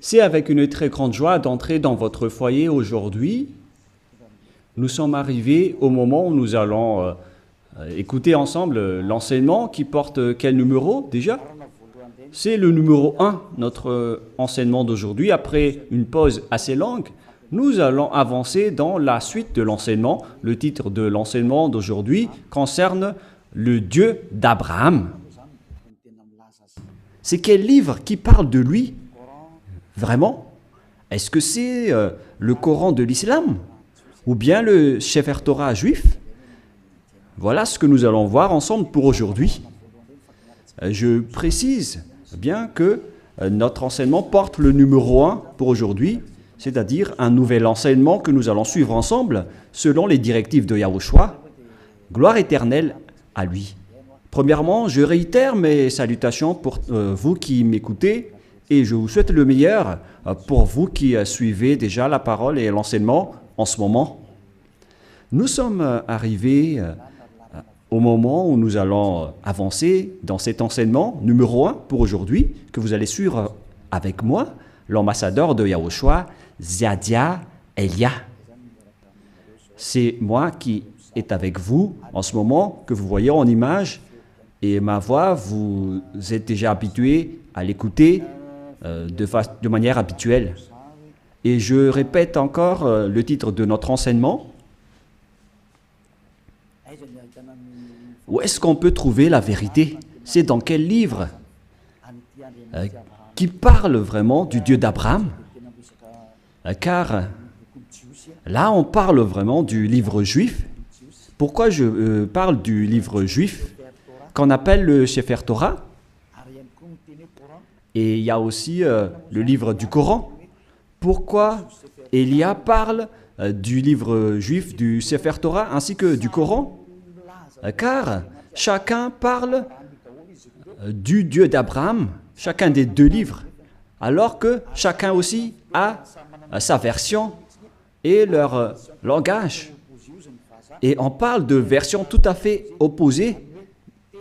C'est avec une très grande joie d'entrer dans votre foyer aujourd'hui. Nous sommes arrivés au moment où nous allons écouter ensemble l'enseignement qui porte quel numéro déjà? C'est le numéro 1, notre enseignement d'aujourd'hui. Après une pause assez longue, nous allons avancer dans la suite de l'enseignement. Le titre de l'enseignement d'aujourd'hui concerne le Dieu d'Abraham. C'est quel livre qui parle de lui? Vraiment? Est-ce que c'est le Coran de l'islam? Ou bien le Sefer Torah juif? Voilà ce que nous allons voir ensemble pour aujourd'hui. Je précise bien que notre enseignement porte le numéro 1 pour aujourd'hui, c'est-à-dire un nouvel enseignement que nous allons suivre ensemble selon les directives de Yahushua. Gloire éternelle à lui. Premièrement, je réitère mes salutations pour vous qui m'écoutez et je vous souhaite le meilleur pour vous qui suivez déjà la parole et l'enseignement en ce moment. Nous sommes arrivés au moment où nous allons avancer dans cet enseignement numéro 1 pour aujourd'hui, que vous allez suivre avec moi, l'ambassadeur de Yahushua, Ziadia Elia. C'est moi qui est avec vous en ce moment, que vous voyez en image, et ma voix, vous êtes déjà habitué à l'écouter de manière habituelle. Et je répète encore le titre de notre enseignement. Où est-ce qu'on peut trouver la vérité? C'est dans quel livre qui parle vraiment du Dieu d'Abraham? Car là, on parle vraiment du livre juif. Pourquoi je parle du livre juif qu'on appelle le Sefer Torah? Et il y a aussi le livre du Coran. Pourquoi Elia parle du livre juif, du Sefer Torah, ainsi que du Coran? Car chacun parle du Dieu d'Abraham, chacun des deux livres, alors que chacun aussi a sa version et leur langage. Et on parle de versions tout à fait opposées,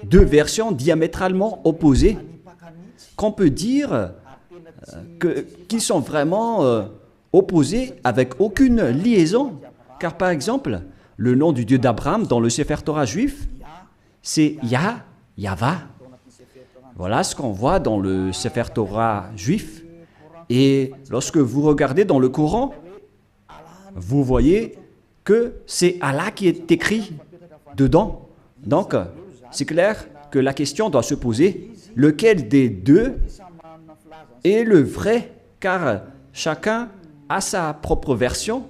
deux versions diamétralement opposées, qu'on peut dire qui sont vraiment opposées avec aucune liaison. Car par exemple, le nom du Dieu d'Abraham dans le Sefer Torah juif, c'est Yahva. Voilà ce qu'on voit dans le Sefer Torah juif. Et lorsque vous regardez dans le Coran, vous voyez que c'est Allah qui est écrit dedans. Donc, c'est clair que la question doit se poser, lequel des deux est le vrai? Car chacun a sa propre version.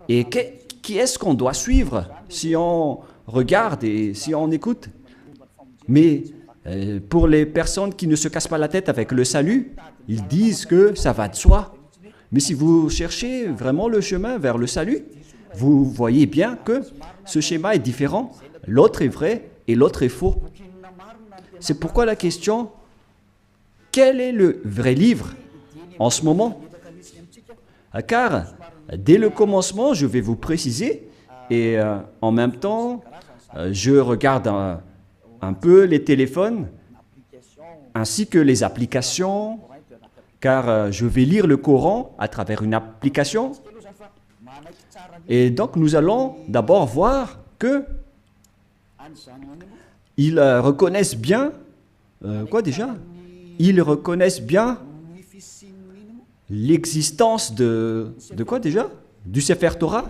Et qui est-ce qu'on doit suivre si on regarde et si on écoute? Mais pour les personnes qui ne se cassent pas la tête avec le salut, ils disent que ça va de soi. Mais si vous cherchez vraiment le chemin vers le salut, vous voyez bien que ce schéma est différent. L'autre est vrai et l'autre est faux. C'est pourquoi la question, quel est le vrai livre en ce moment? Car dès le commencement, je vais vous préciser, et en même temps, je regarde un peu les téléphones, ainsi que les applications, car je vais lire le Coran à travers une application. Et donc, nous allons d'abord voir que ils reconnaissent bien, quoi déjà? Ils reconnaissent bien l'existence de quoi déjà? Du Sefer Torah.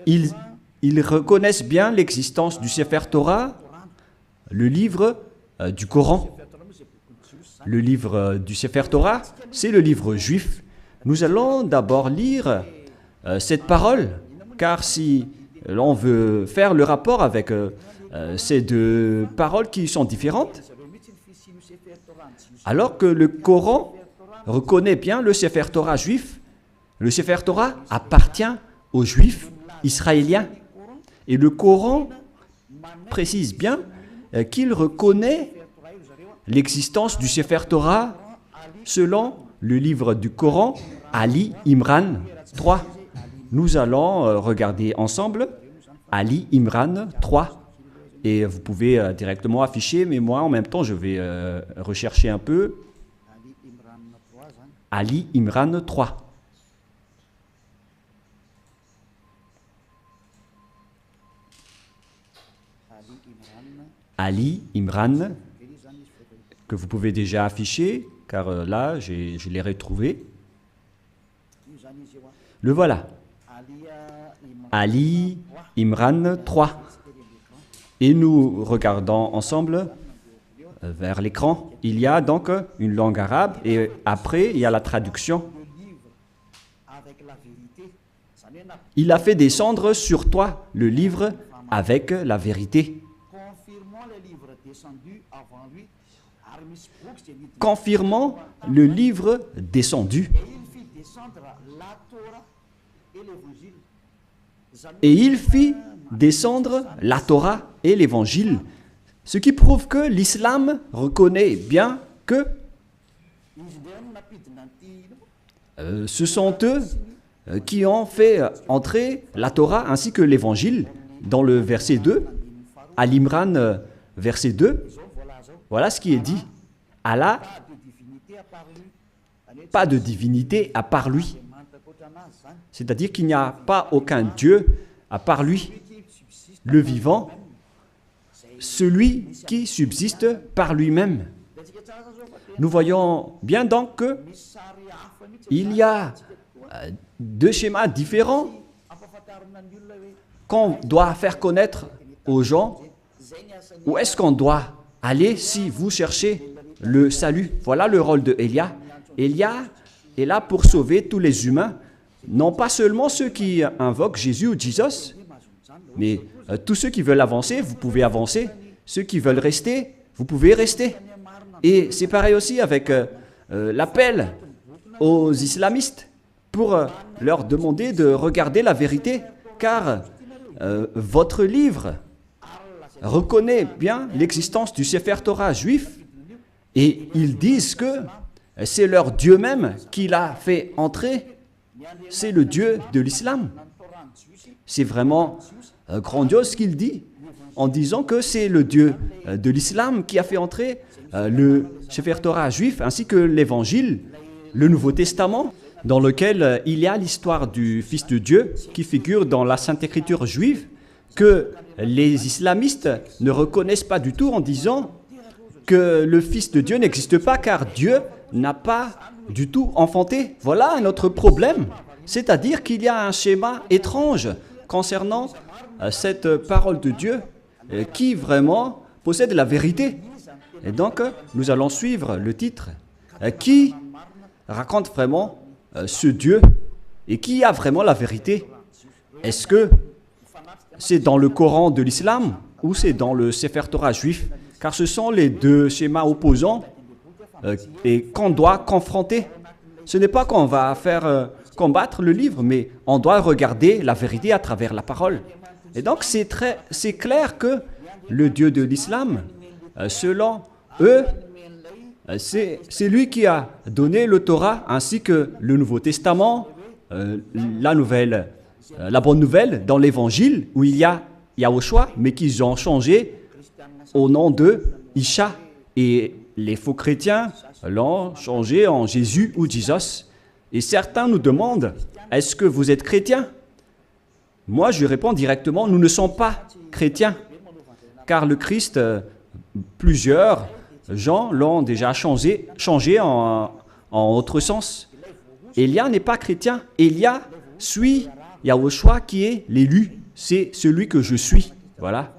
Ils reconnaissent bien l'existence du Sefer Torah, le livre du Coran. Le livre du Sefer Torah, c'est le livre juif. Nous allons d'abord lire cette parole, car si l'on veut faire le rapport avec ces deux paroles qui sont différentes, alors que le Coran reconnaît bien le Sefer Torah juif, le Sefer Torah appartient aux Juifs israéliens. Et le Coran précise bien qu'il reconnaît l'existence du Sefer Torah selon le livre du Coran, Ali Imran 3. Nous allons regarder ensemble Ali Imran 3. Et vous pouvez directement afficher, mais moi en même temps je vais rechercher un peu. Ali Imran 3. Ali Imran, que vous pouvez déjà afficher, car là, je l'ai retrouvé. Le voilà. Ali Imran 3. Et nous regardons ensemble vers l'écran. Il y a donc une langue arabe et après, il y a la traduction. Il a fait descendre sur toi le livre avec la vérité. Confirmant le livre descendu. Et il fit descendre la Torah et l'Évangile, ce qui prouve que l'islam reconnaît bien que ce sont eux qui ont fait entrer la Torah ainsi que l'Évangile dans le verset 2, à l'Imran verset 2. Voilà ce qui est dit. Allah, pas de divinité à part lui. C'est-à-dire qu'il n'y a pas aucun Dieu à part lui, le vivant, celui qui subsiste par lui-même. Nous voyons bien donc qu'il y a deux schémas différents qu'on doit faire connaître aux gens. Où est-ce qu'on doit aller si vous cherchez le salut? Voilà le rôle de Élia. Élia est là pour sauver tous les humains, non pas seulement ceux qui invoquent Jésus ou Jesus, mais tous ceux qui veulent avancer, vous pouvez avancer. Ceux qui veulent rester, vous pouvez rester. Et c'est pareil aussi avec l'appel aux islamistes pour leur demander de regarder la vérité, car votre livre reconnaît bien l'existence du Sefer Torah juif et ils disent que c'est leur Dieu même qui l'a fait entrer. C'est le Dieu de l'islam. C'est vraiment grandiose ce qu'il dit en disant que c'est le Dieu de l'islam qui a fait entrer le Sefer Torah juif ainsi que l'Évangile, le Nouveau Testament, dans lequel il y a l'histoire du Fils de Dieu qui figure dans la Sainte Écriture juive, que les islamistes ne reconnaissent pas du tout en disant que le Fils de Dieu n'existe pas car Dieu n'a pas du tout enfanté. Voilà un autre problème, c'est-à-dire qu'il y a un schéma étrange concernant cette parole de Dieu qui vraiment possède la vérité. Et donc, nous allons suivre le titre qui raconte vraiment ce Dieu et qui a vraiment la vérité. Est-ce que c'est dans le Coran de l'islam ou c'est dans le Sefer Torah juif? Car ce sont les deux schémas opposants et qu'on doit confronter. Ce n'est pas qu'on va faire combattre le livre, mais on doit regarder la vérité à travers la parole. Et donc c'est clair que le Dieu de l'islam, selon eux, c'est lui qui a donné le Torah ainsi que le Nouveau Testament, la bonne nouvelle dans l'Évangile où il y a Yahushua, mais qu'ils ont changé au nom de Isha. Et les faux chrétiens l'ont changé en Jésus ou Jesus. Et certains nous demandent, est-ce que vous êtes chrétien? Moi, je réponds directement, nous ne sommes pas chrétiens. Car le Christ, plusieurs gens l'ont déjà changé en autre sens. Élia n'est pas chrétien. Élia suit Yahushua qui est l'élu. C'est celui que je suis. Voilà.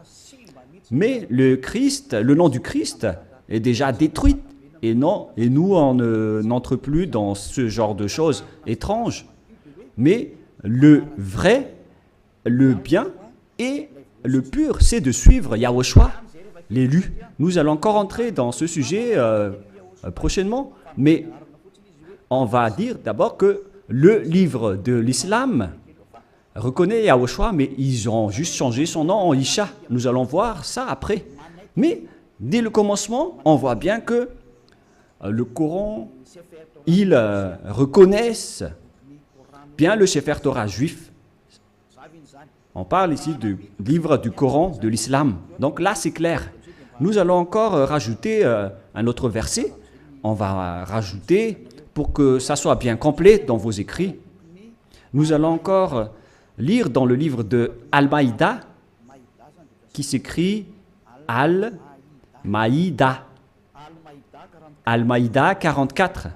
Mais le Christ, le nom du Christ est déjà détruit. Et nous, on n'entre plus dans ce genre de choses étranges. Mais le vrai, le bien et le pur, c'est de suivre Yahushua, l'élu. Nous allons encore entrer dans ce sujet prochainement, mais on va dire d'abord que le livre de l'islam reconnaît Yahushua, mais ils ont juste changé son nom en Isha. Nous allons voir ça après. Mais dès le commencement, on voit bien que le Coran, ils reconnaissent bien le Sefer Torah juif. On parle ici du livre du Coran de l'islam. Donc là, c'est clair. Nous allons encore rajouter un autre verset. On va rajouter pour que ça soit bien complet dans vos écrits, nous allons encore lire dans le livre de Al-Maïda, qui s'écrit Al-Maïda. Al-Maïda 44.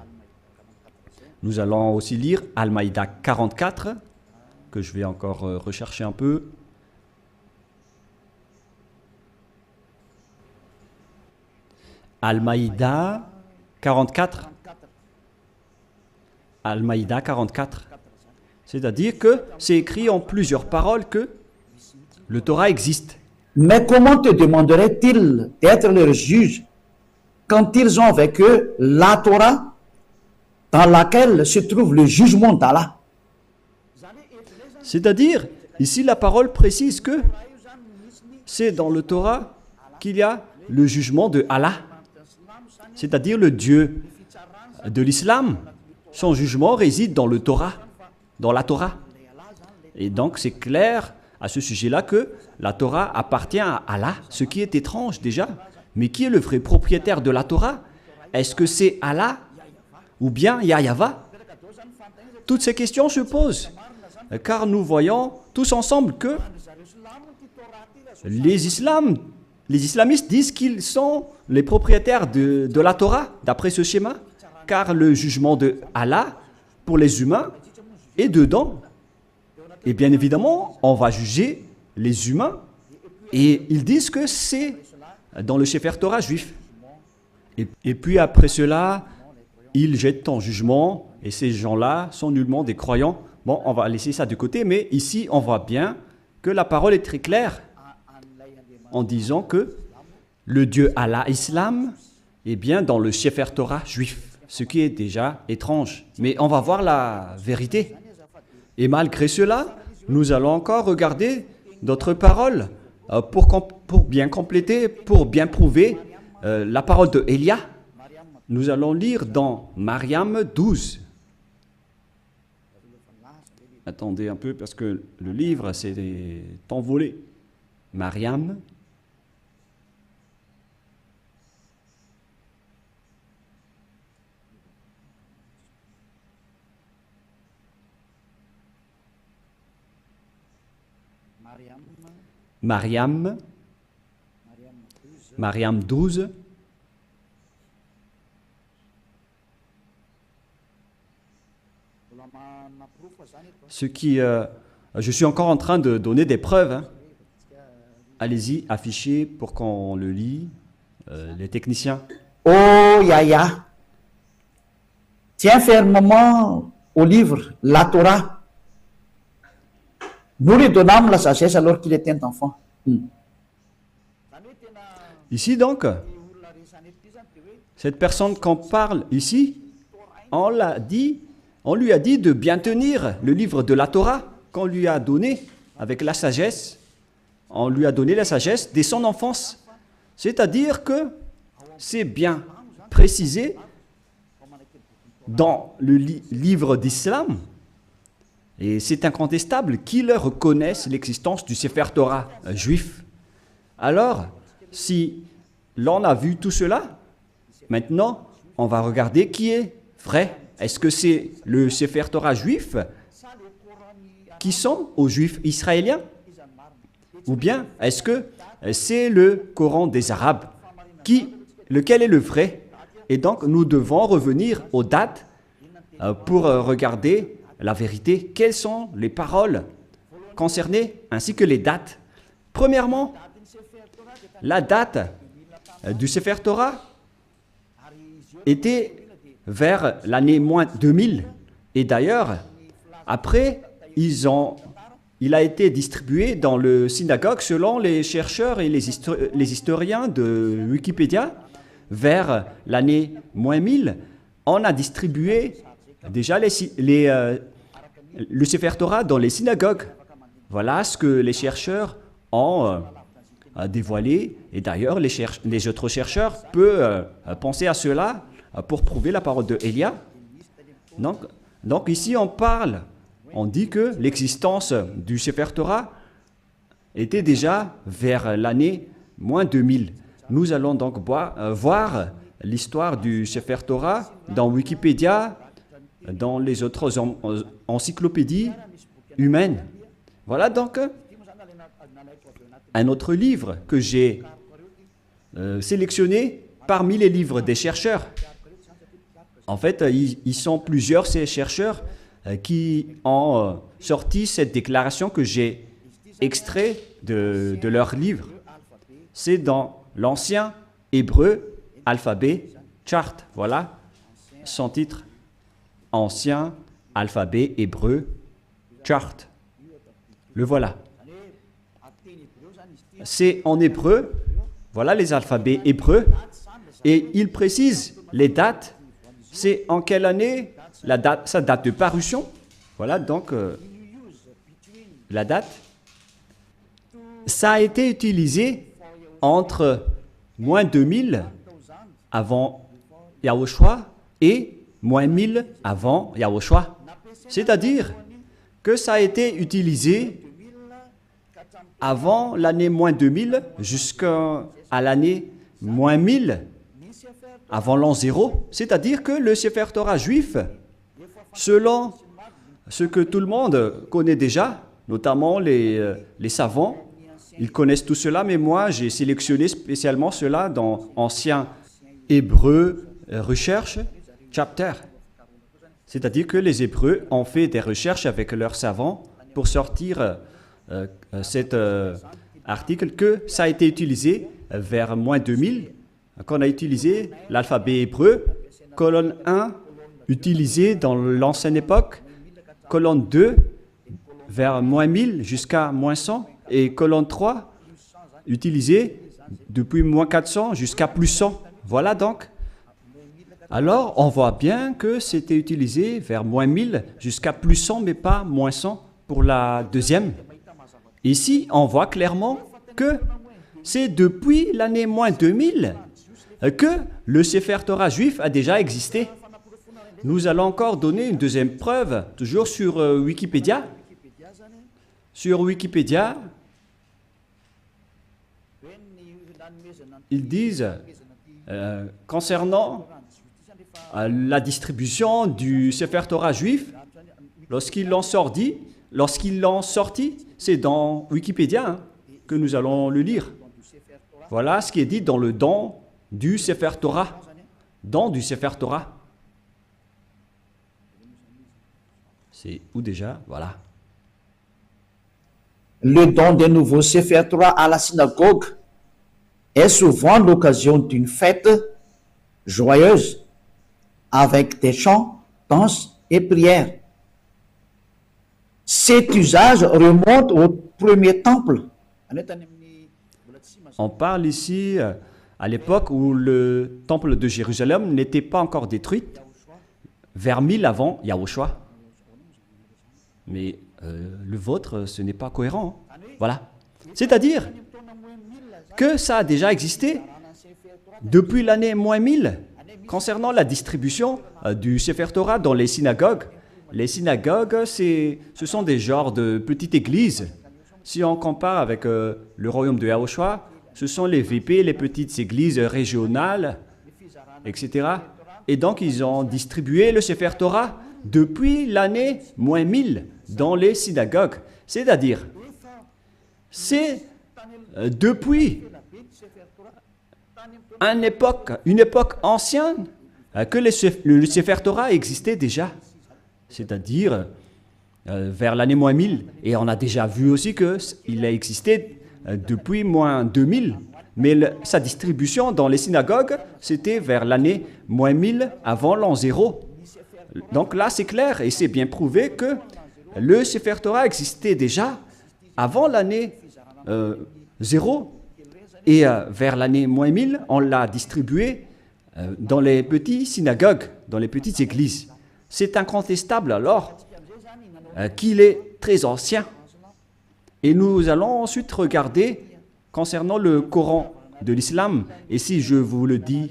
Nous allons aussi lire Al-Maïda 44, que je vais encore rechercher un peu. Al-Maïda 44. Al-Maïda 44. C'est-à-dire que c'est écrit en plusieurs paroles que le Torah existe. Mais comment te demanderaient-ils d'être leur juge quand ils ont avec eux la Torah dans laquelle se trouve le jugement d'Allah? C'est-à-dire, ici la parole précise que c'est dans le Torah qu'il y a le jugement de Allah, c'est-à-dire le Dieu de l'islam. Son jugement réside dans le Torah, dans la Torah. Et donc c'est clair à ce sujet-là que la Torah appartient à Allah, ce qui est étrange déjà. Mais qui est le vrai propriétaire de la Torah? Est-ce que c'est Allah ou bien Yahva? Toutes ces questions se posent, car nous voyons tous ensemble que les islamistes disent qu'ils sont les propriétaires de la Torah, d'après ce schéma, car le jugement de Allah pour les humains est dedans. Et bien évidemment, on va juger les humains, et ils disent que c'est dans le Sefer Torah juif. Et puis après cela, ils jettent en jugement, et ces gens-là sont nullement des croyants. Bon, on va laisser ça de côté, mais ici, on voit bien que la parole est très claire en disant que le Dieu Allah Islam est bien dans le Sefer Torah juif, ce qui est déjà étrange. Mais on va voir la vérité. Et malgré cela, nous allons encore regarder d'autres paroles pour bien compléter, pour bien prouver la parole de Élia. Nous allons lire dans Mariam 12. Attendez un peu parce que le livre s'est envolé. Mariam. Mariam 12. Ce qui, je suis encore en train de donner des preuves. Hein. Allez-y, affichez pour qu'on le lit, les techniciens. Oh Yahya, tiens fermement au livre, la Torah. Nous lui donnâmes la sagesse alors qu'il était un enfant. Ici donc, cette personne qu'on parle ici, on lui a dit de bien tenir le livre de la Torah qu'on lui a donné avec la sagesse. On lui a donné la sagesse dès son enfance. C'est-à-dire que c'est bien précisé dans le livre d'Islam, et c'est incontestable qu'ils reconnaissent l'existence du Sefer Torah juif. Alors, si l'on a vu tout cela, maintenant, on va regarder qui est vrai. Est-ce que c'est le Sefer Torah juif qui sont aux Juifs israéliens? Ou bien est-ce que c'est le Coran des Arabes? Lequel est le vrai? Et donc, nous devons revenir aux dates pour regarder la vérité. Quelles sont les paroles concernées ainsi que les dates? Premièrement, la date du Sefer Torah était vers l'année moins 2000. Et d'ailleurs, après, il a été distribué dans le synagogue selon les chercheurs et les historiens de Wikipédia. Vers l'année moins 1000, on a distribué déjà le Sefer Torah dans les synagogues. Voilà ce que les chercheurs ont dévoilé. Et d'ailleurs, les autres chercheurs peuvent penser à cela pour prouver la parole de Élia. Donc ici, on dit que l'existence du Sefer Torah était déjà vers l'année moins 2000. Nous allons donc voir l'histoire du Sefer Torah dans Wikipédia dans les autres encyclopédies humaines. Voilà donc un autre livre que j'ai sélectionné parmi les livres des chercheurs. En fait, ils sont plusieurs, ces chercheurs, qui ont sorti cette déclaration que j'ai extrait de leur livre. C'est dans l'ancien hébreu alphabet chart. Voilà son titre. Ancien alphabet hébreu chart. Le voilà. C'est en hébreu. Voilà les alphabets hébreux. Et il précise les dates. C'est en quelle année la date, sa date de parution. Voilà donc la date. Ça a été utilisé entre moins 2000 avant Yahushua et moins 1000 avant Yahushua. C'est-à-dire que ça a été utilisé avant l'année moins 2000 jusqu'à l'année moins 1000 avant l'an 0. C'est-à-dire que le Sefer Torah juif, selon ce que tout le monde connaît déjà, notamment les savants, ils connaissent tout cela, mais moi j'ai sélectionné spécialement cela dans Ancien Hébreu Recherche Chapter. C'est-à-dire que les Hébreux ont fait des recherches avec leurs savants pour sortir cet article que ça a été utilisé vers moins 2000, qu'on a utilisé l'alphabet hébreu, colonne 1 utilisé dans l'ancienne époque, colonne 2 vers moins 1000 jusqu'à moins 100, et colonne 3 utilisée depuis moins 400 jusqu'à plus 100. Voilà donc. Alors, on voit bien que c'était utilisé vers moins 1000 jusqu'à plus 100, mais pas moins 100 pour la deuxième. Ici, on voit clairement que c'est depuis l'année moins 2000 que le Sefer Torah juif a déjà existé. Nous allons encore donner une deuxième preuve, toujours sur Wikipédia. Sur Wikipédia, ils disent, concernant la distribution du Sefer Torah juif, lorsqu'ils l'ont sorti, c'est dans Wikipédia que nous allons le lire. Voilà ce qui est dit dans le don du Sefer Torah. Don du Sefer Torah. C'est où déjà? Voilà. Le don des nouveaux Sefer Torah à la synagogue est souvent l'occasion d'une fête joyeuse avec des chants, danses et prières. Cet usage remonte au premier temple. On parle ici à l'époque où le temple de Jérusalem n'était pas encore détruit, vers 1000 avant Yahushua. Mais le vôtre, ce n'est pas cohérent. Hein. Voilà. C'est-à-dire que ça a déjà existé depuis l'année moins 1000 concernant la distribution du Sefer Torah dans les synagogues. Les synagogues, ce sont des genres de petites églises. Si on compare avec le royaume de Yahushua, ce sont les VP, les petites églises régionales, etc. Et donc, ils ont distribué le Sefer Torah depuis l'année moins 1000 dans les synagogues. C'est-à-dire, c'est depuis une époque ancienne que le Sefer Torah existait déjà. C'est-à-dire vers l'année moins 1000. Et on a déjà vu aussi qu'il a existé depuis moins 2000. Mais sa distribution dans les synagogues, c'était vers l'année moins 1000 avant l'an 0. Donc là, c'est clair et c'est bien prouvé que le Sefer Torah existait déjà avant l'année 0. Et vers l'année moins 1000, on l'a distribué dans les petites synagogues, dans les petites églises. C'est incontestable alors qu'il est très ancien. Et nous allons ensuite regarder concernant le Coran de l'islam. Et si je vous dis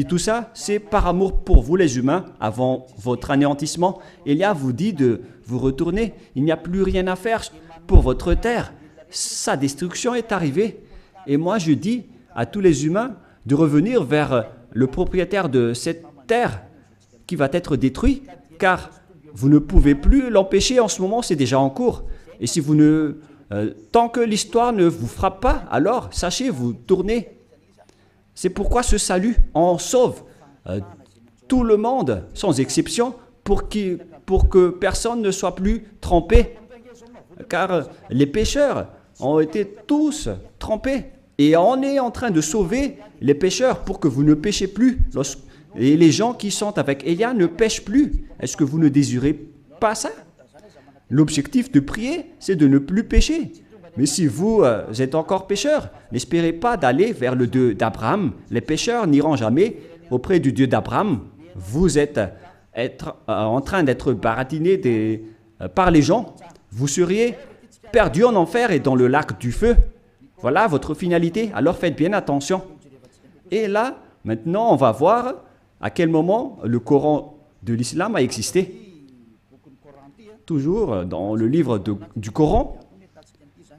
tout ça, c'est par amour pour vous les humains, avant votre anéantissement. Elia vous dit de vous retourner. Il n'y a plus rien à faire pour votre terre. Sa destruction est arrivée. Et moi je dis à tous les humains de revenir vers le propriétaire de cette terre qui va être détruit, car vous ne pouvez plus l'empêcher en ce moment, c'est déjà en cours. Et si vous ne... tant que l'histoire ne vous frappe pas, alors sachez, vous tournez. C'est pourquoi ce salut en sauve tout le monde, sans exception, pour que personne ne soit plus trempé. Car les pécheurs ont été tous trempés. Et on est en train de sauver les pécheurs pour que vous ne péchez plus. Et les gens qui sont avec Élia ne pêchent plus. Est-ce que vous ne désirez pas ça? L'objectif de prier, c'est de ne plus pécher. Mais si vous êtes encore pécheur, n'espérez pas d'aller vers le Dieu d'Abraham. Les pécheurs n'iront jamais auprès du Dieu d'Abraham. Vous êtes en train d'être baratiné par les gens. Vous seriez perdu en enfer et dans le lac du feu. Voilà votre finalité. Alors faites bien attention. Et là, maintenant, on va voir à quel moment le Coran de l'islam a existé. Toujours dans le livre du Coran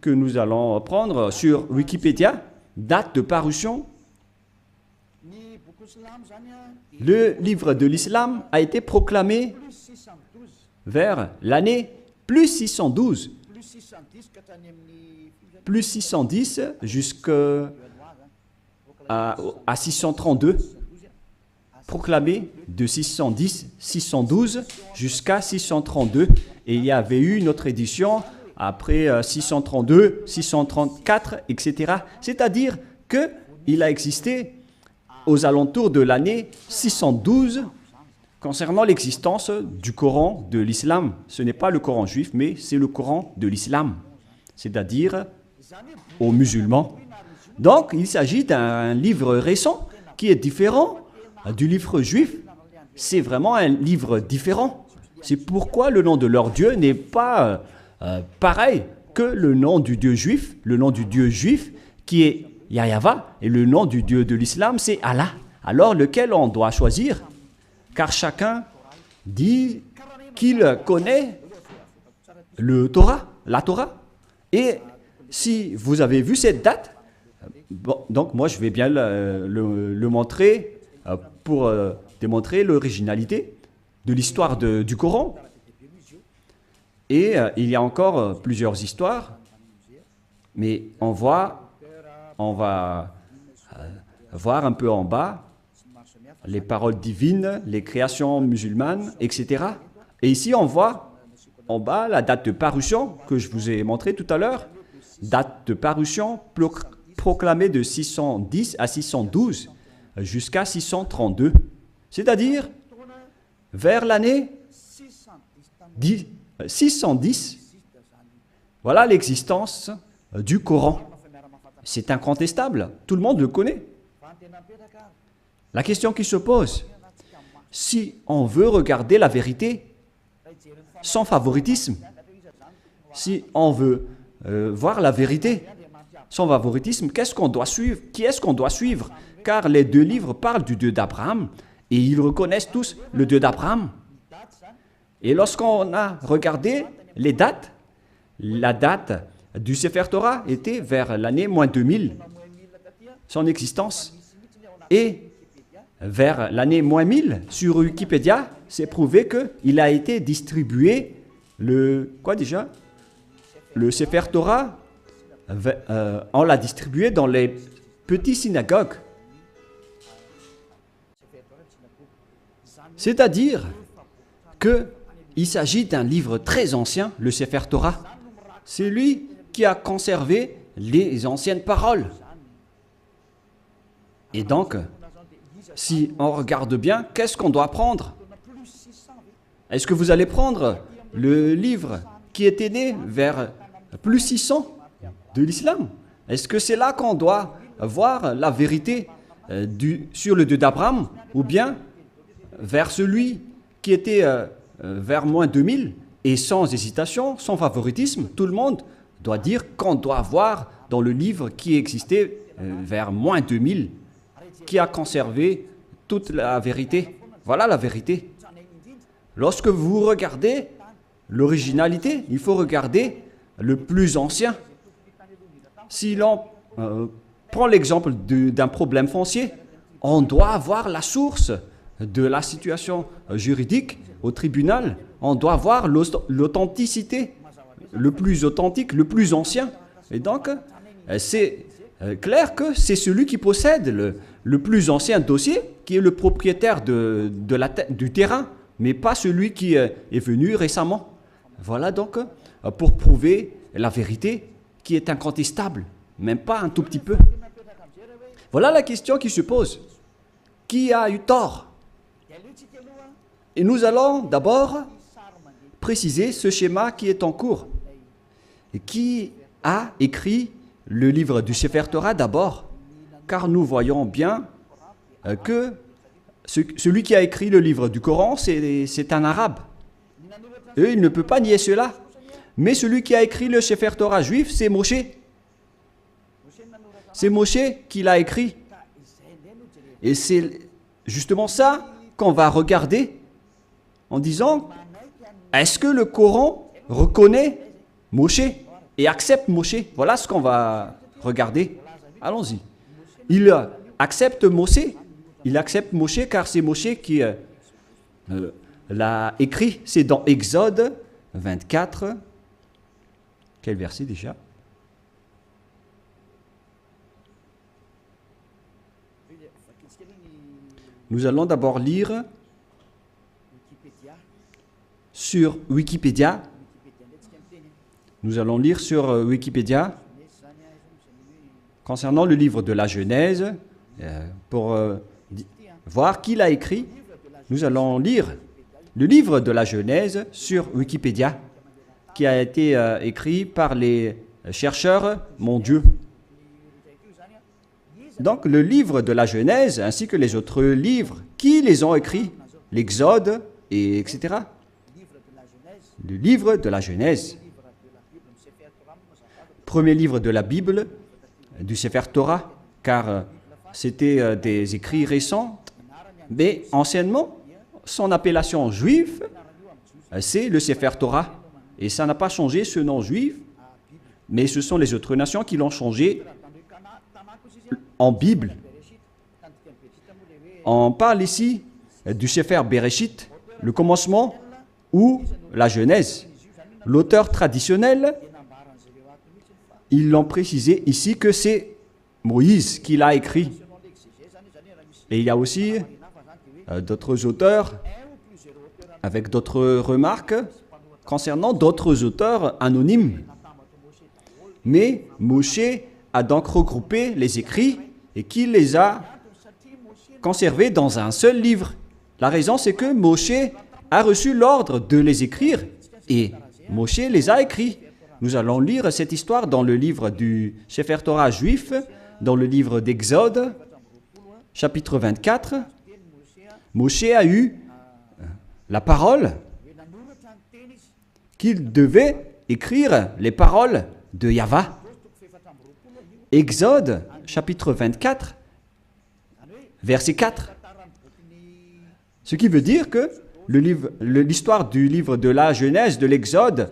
que nous allons prendre sur Wikipédia, date de parution. Le livre de l'islam a été proclamé vers l'année plus 612. Plus 610 jusqu'à 632. Proclamé de 612 jusqu'à 632. Et il y avait eu une autre édition après 632, 634, etc. C'est-à-dire qu'il a existé aux alentours de l'année 612 concernant l'existence du Coran de l'islam. Ce n'est pas le Coran juif, mais c'est le Coran de l'islam, c'est-à-dire aux musulmans. Donc, il s'agit d'un livre récent qui est différent du livre juif. C'est vraiment un livre différent. C'est pourquoi le nom de leur Dieu n'est pas pareil que le nom du Dieu juif. Le nom du Dieu juif qui est Yahva et le nom du Dieu de l'islam c'est Allah. Alors lequel on doit choisir? Car chacun dit qu'il connaît la Torah. Et si vous avez vu cette date, donc moi je vais bien le montrer pour démontrer l'originalité de l'histoire du Coran. Et il y a encore plusieurs histoires, mais on va voir un peu en bas les paroles divines, les créations musulmanes, etc. Et ici on voit en bas la date de parution que je vous ai montré tout à l'heure, date de parution proclamée de 610 à 612 jusqu'à 632, c'est-à-dire vers l'année 610. Voilà l'existence du Coran. C'est incontestable, tout le monde le connaît. La question qui se pose, si on veut regarder la vérité sans favoritisme, si on veut voir la vérité sans favoritisme, qu'est-ce qu'on doit suivre? Qui est-ce qu'on doit suivre? Car les deux livres parlent du Dieu d'Abraham et ils reconnaissent tous le Dieu d'Abraham. Et lorsqu'on a regardé les dates, la date du Sefer Torah était vers l'année moins 2000, son existence. Et vers l'année moins 1000, sur Wikipédia, c'est prouvé qu'il a été distribué le Sefer Torah, on l'a distribué dans les petites synagogues. C'est-à-dire qu'il s'agit d'un livre très ancien, le Sefer Torah. C'est lui qui a conservé les anciennes paroles. Et donc, si on regarde bien, qu'est-ce qu'on doit prendre? Est-ce que vous allez prendre le livre qui était né vers plus 600 de l'islam? Est-ce que c'est là qu'on doit voir la vérité sur le Dieu d'Abraham? Ou bien vers celui qui était vers moins 2000? Et sans hésitation, sans favoritisme, tout le monde doit dire qu'on doit voir dans le livre qui existait vers moins 2000, qui a conservé toute la vérité. Voilà la vérité. Lorsque vous regardez l'originalité, il faut regarder le plus ancien. Si l'on prend l'exemple d'un problème foncier, on doit avoir la source de la situation juridique au tribunal, on doit voir l'authenticité, le plus authentique, le plus ancien. Et donc, c'est clair que c'est celui qui possède le plus ancien dossier qui est le propriétaire du terrain, mais pas celui qui est venu récemment. Voilà donc pour prouver la vérité qui est incontestable, même pas un tout petit peu. Voilà la question qui se pose. Qui a eu tort? Et nous allons d'abord préciser ce schéma qui est en cours. Et qui a écrit le livre du Sefer Torah d'abord? Car nous voyons bien que celui qui a écrit le livre du Coran, c'est un arabe. Et il ne peut pas nier cela. Mais celui qui a écrit le Sefer Torah juif, c'est Moshe. C'est Moshe qui l'a écrit. Et c'est justement ça qu'on va regarder en disant, est-ce que le Coran reconnaît Moshe et accepte Moshe? Voilà ce qu'on va regarder. Allons-y. Il accepte Moshe. Il accepte Moshe car c'est Moshe qui l'a écrit. C'est dans Exode 24. Quel verset déjà? Nous allons d'abord lire sur Wikipédia. Nous allons lire sur Wikipédia concernant le livre de la Genèse pour voir qui l'a écrit. Nous allons lire le livre de la Genèse sur Wikipédia qui a été écrit par les chercheurs mondiaux. Donc, le livre de la Genèse, ainsi que les autres livres, qui les ont écrits? L'Exode, et etc. Le livre de la Genèse. Premier livre de la Bible, du Sefer Torah, car c'était des écrits récents, mais anciennement, son appellation juive, c'est le Sefer Torah. Et ça n'a pas changé ce nom juif, mais ce sont les autres nations qui l'ont changé en Bible. On parle ici du Sefer Bereshit, le commencement ou la Genèse. L'auteur traditionnel, ils l'ont précisé ici que c'est Moïse qui l'a écrit. Et il y a aussi d'autres auteurs avec d'autres remarques concernant d'autres auteurs anonymes. Mais Moshe a donc regroupé les écrits et qui les a conservés dans un seul livre. La raison, c'est que Moshe a reçu l'ordre de les écrire et Moshe les a écrits. Nous allons lire cette histoire dans le livre du Sefer Torah juif, dans le livre d'Exode, chapitre 24. Moshe a eu la parole qu'il devait écrire les paroles de Yahvé. Exode, chapitre 24, verset 4. Ce qui veut dire que l'histoire du livre de la Genèse, de l'Exode,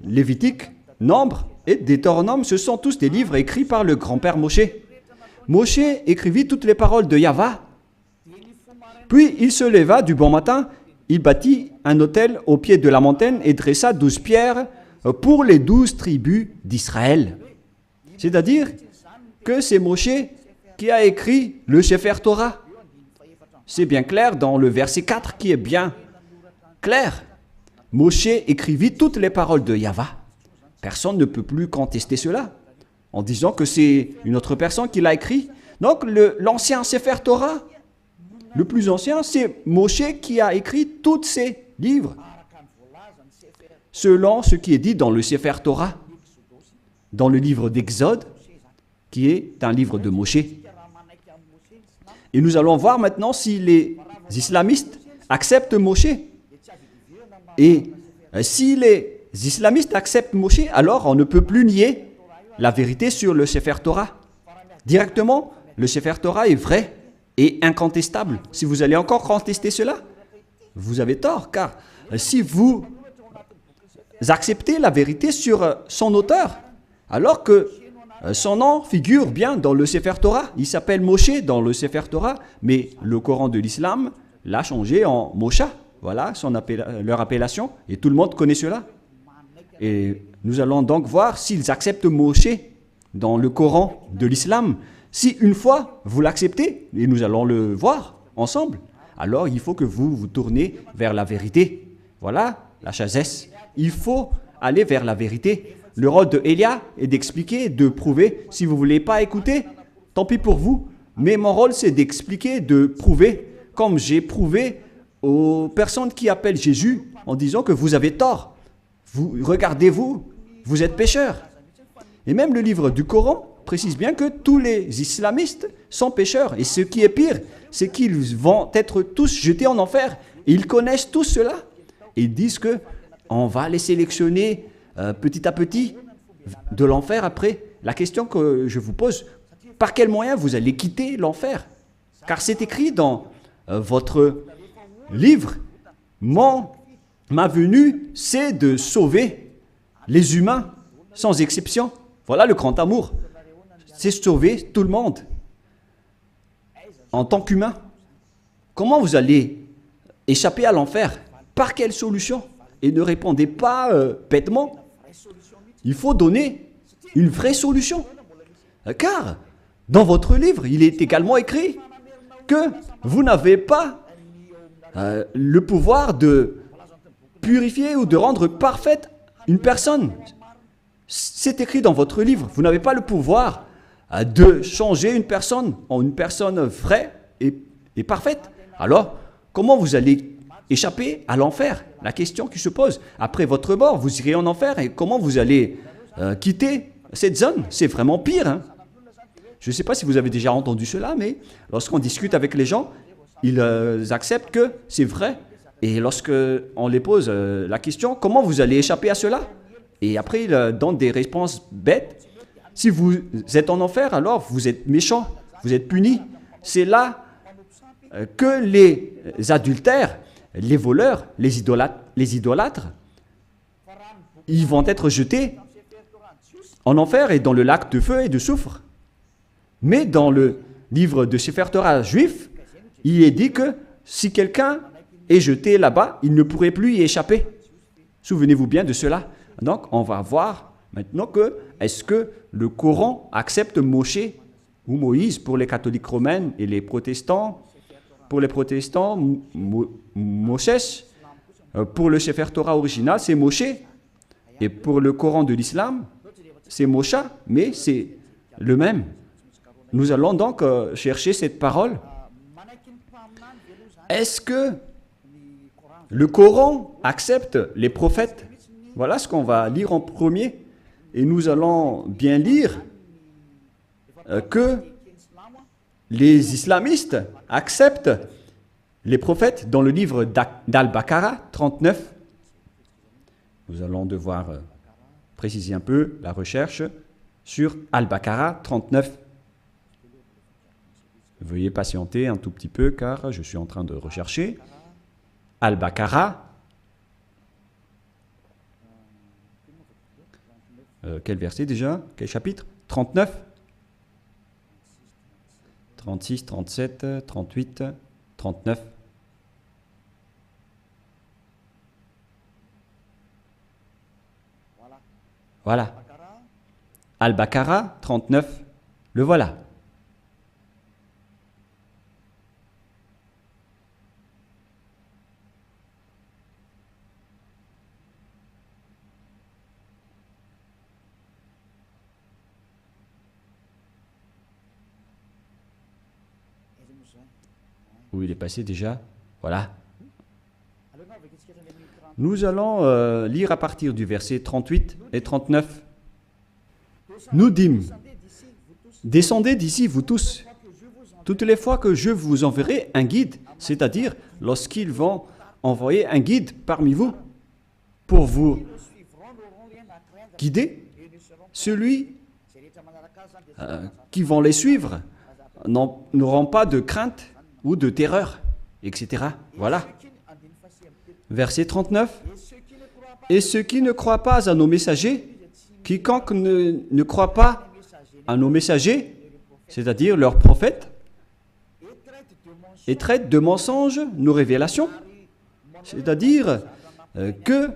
Lévitique, Nombre et Deutéronome, ce sont tous des livres écrits par le grand-père Moshe. Moshe écrivit toutes les paroles de Yahvé. Puis il se leva du bon matin, il bâtit un autel au pied de la montagne et dressa 12 pierres pour les 12 tribus d'Israël. C'est-à-dire que c'est Moshe qui a écrit le Sefer Torah. C'est bien clair dans le verset 4 qui est bien clair. Moshe écrivit toutes les paroles de Yahvé. Personne ne peut plus contester cela en disant que c'est une autre personne qui l'a écrit. Donc l'ancien Sefer Torah, le plus ancien, c'est Moshe qui a écrit tous ces livres selon ce qui est dit dans le Sefer Torah, dans le livre d'Exode, qui est un livre de Moshe. Et nous allons voir maintenant si les islamistes acceptent Moshe. Et si les islamistes acceptent Moshe, alors on ne peut plus nier la vérité sur le Sefer Torah. Directement, le Sefer Torah est vrai et incontestable. Si vous allez encore contester cela, vous avez tort, car si vous acceptez la vérité sur son auteur, alors que Son nom figure bien dans le Sefer Torah. Il s'appelle Moshe dans le Sefer Torah, mais le Coran de l'islam l'a changé en Mosha. Voilà leur appellation, et tout le monde connaît cela. Et nous allons donc voir s'ils acceptent Moshe dans le Coran de l'islam. Si une fois vous l'acceptez, et nous allons le voir ensemble, alors il faut que vous vous tournez vers la vérité. Voilà la sagesse. Il faut aller vers la vérité. Le rôle de Elia est d'expliquer, de prouver. Si vous ne voulez pas écouter, tant pis pour vous. Mais mon rôle, c'est d'expliquer, de prouver, comme j'ai prouvé aux personnes qui appellent Jésus en disant que vous avez tort. Regardez-vous, vous êtes pécheurs. Et même le livre du Coran précise bien que tous les islamistes sont pécheurs. Et ce qui est pire, c'est qu'ils vont être tous jetés en enfer. Et ils connaissent tous cela. Et ils disent que on va les sélectionner petit à petit de l'enfer après. La question que je vous pose, par quel moyen vous allez quitter l'enfer? Car c'est écrit dans votre livre, ma venue, c'est de sauver les humains, sans exception. Voilà le grand amour. C'est sauver tout le monde. En tant qu'humain, comment vous allez échapper à l'enfer? Par quelle solution? Et ne répondez pas bêtement. Il faut donner une vraie solution. Car dans votre livre, il est également écrit que vous n'avez pas le pouvoir de purifier ou de rendre parfaite une personne. C'est écrit dans votre livre. Vous n'avez pas le pouvoir de changer une personne en une personne vraie et parfaite. Alors, comment vous allez échapper à l'enfer? La question qui se pose. Après votre mort, vous irez en enfer et comment vous allez quitter cette zone? C'est vraiment pire. Hein? Je ne sais pas si vous avez déjà entendu cela, mais lorsqu'on discute avec les gens, ils acceptent que c'est vrai. Et lorsqu'on les pose la question, comment vous allez échapper à cela? Et après, ils donnent des réponses bêtes. Si vous êtes en enfer, alors vous êtes méchant, vous êtes puni. C'est là que les adultères, les voleurs, les idolâtres, ils vont être jetés en enfer et dans le lac de feu et de soufre. Mais dans le livre de Sefer Torah juif, il est dit que si quelqu'un est jeté là-bas, il ne pourrait plus y échapper. Souvenez-vous bien de cela. Donc, on va voir maintenant que est-ce que le Coran accepte Moshe ou Moïse pour les catholiques romains et les protestants. Pour les protestants, Moshe. Pour le Sefer Torah original, c'est Moshe. Et pour le Coran de l'islam, c'est Mosha, mais c'est le même. Nous allons donc chercher cette parole. Est-ce que le Coran accepte les prophètes? Voilà ce qu'on va lire en premier. Et nous allons bien lire que les islamistes acceptent les prophètes dans le livre d'Al-Baqarah 39. Nous allons devoir préciser un peu la recherche sur Al-Baqarah 39. Veuillez patienter un tout petit peu car je suis en train de rechercher. Al-Baqarah. Quel verset déjà? Quel chapitre? 39, 36, 37, 38, 39. Voilà. Al-Baqarah 39, le voilà. Où il est passé déjà? Voilà. Nous allons lire à partir du verset 38 et 39. Nous dîmes, descendez d'ici vous tous, toutes les fois que je vous enverrai un guide, c'est-à-dire lorsqu'ils vont envoyer un guide parmi vous pour vous guider, celui qui vont les suivre n'auront pas de crainte ou de terreur, etc. Voilà. Verset 39. Et ceux qui ne croient pas à nos messagers, quiconque ne croit pas à nos messagers, c'est-à-dire leurs prophètes, et traitent de mensonges nos révélations. C'est-à-dire que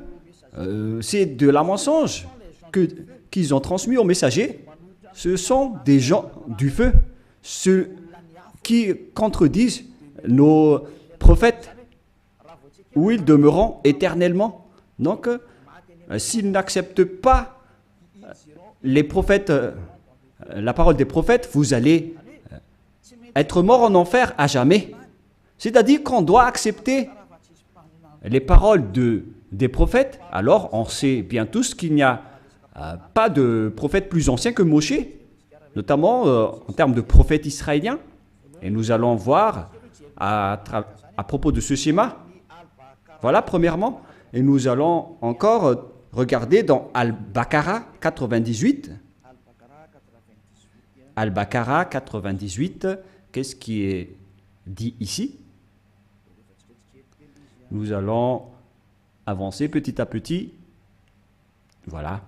c'est de la mensonge qu'ils ont transmis aux messagers. Ce sont des gens du feu, ceux qui contredisent nos prophètes, où ils demeureront éternellement. Donc, s'ils n'acceptent pas les prophètes, la parole des prophètes, vous allez être mort en enfer à jamais. C'est-à-dire qu'on doit accepter les paroles des prophètes. Alors, on sait bien tous qu'il n'y a pas de prophète plus ancien que Moshe, notamment en termes de prophète israélien. Et nous allons voir à propos de ce schéma. Voilà, premièrement. Et nous allons encore regarder dans Al-Baqarah 98. Al-Baqarah 98, qu'est-ce qui est dit ici? Nous allons avancer petit à petit. Voilà.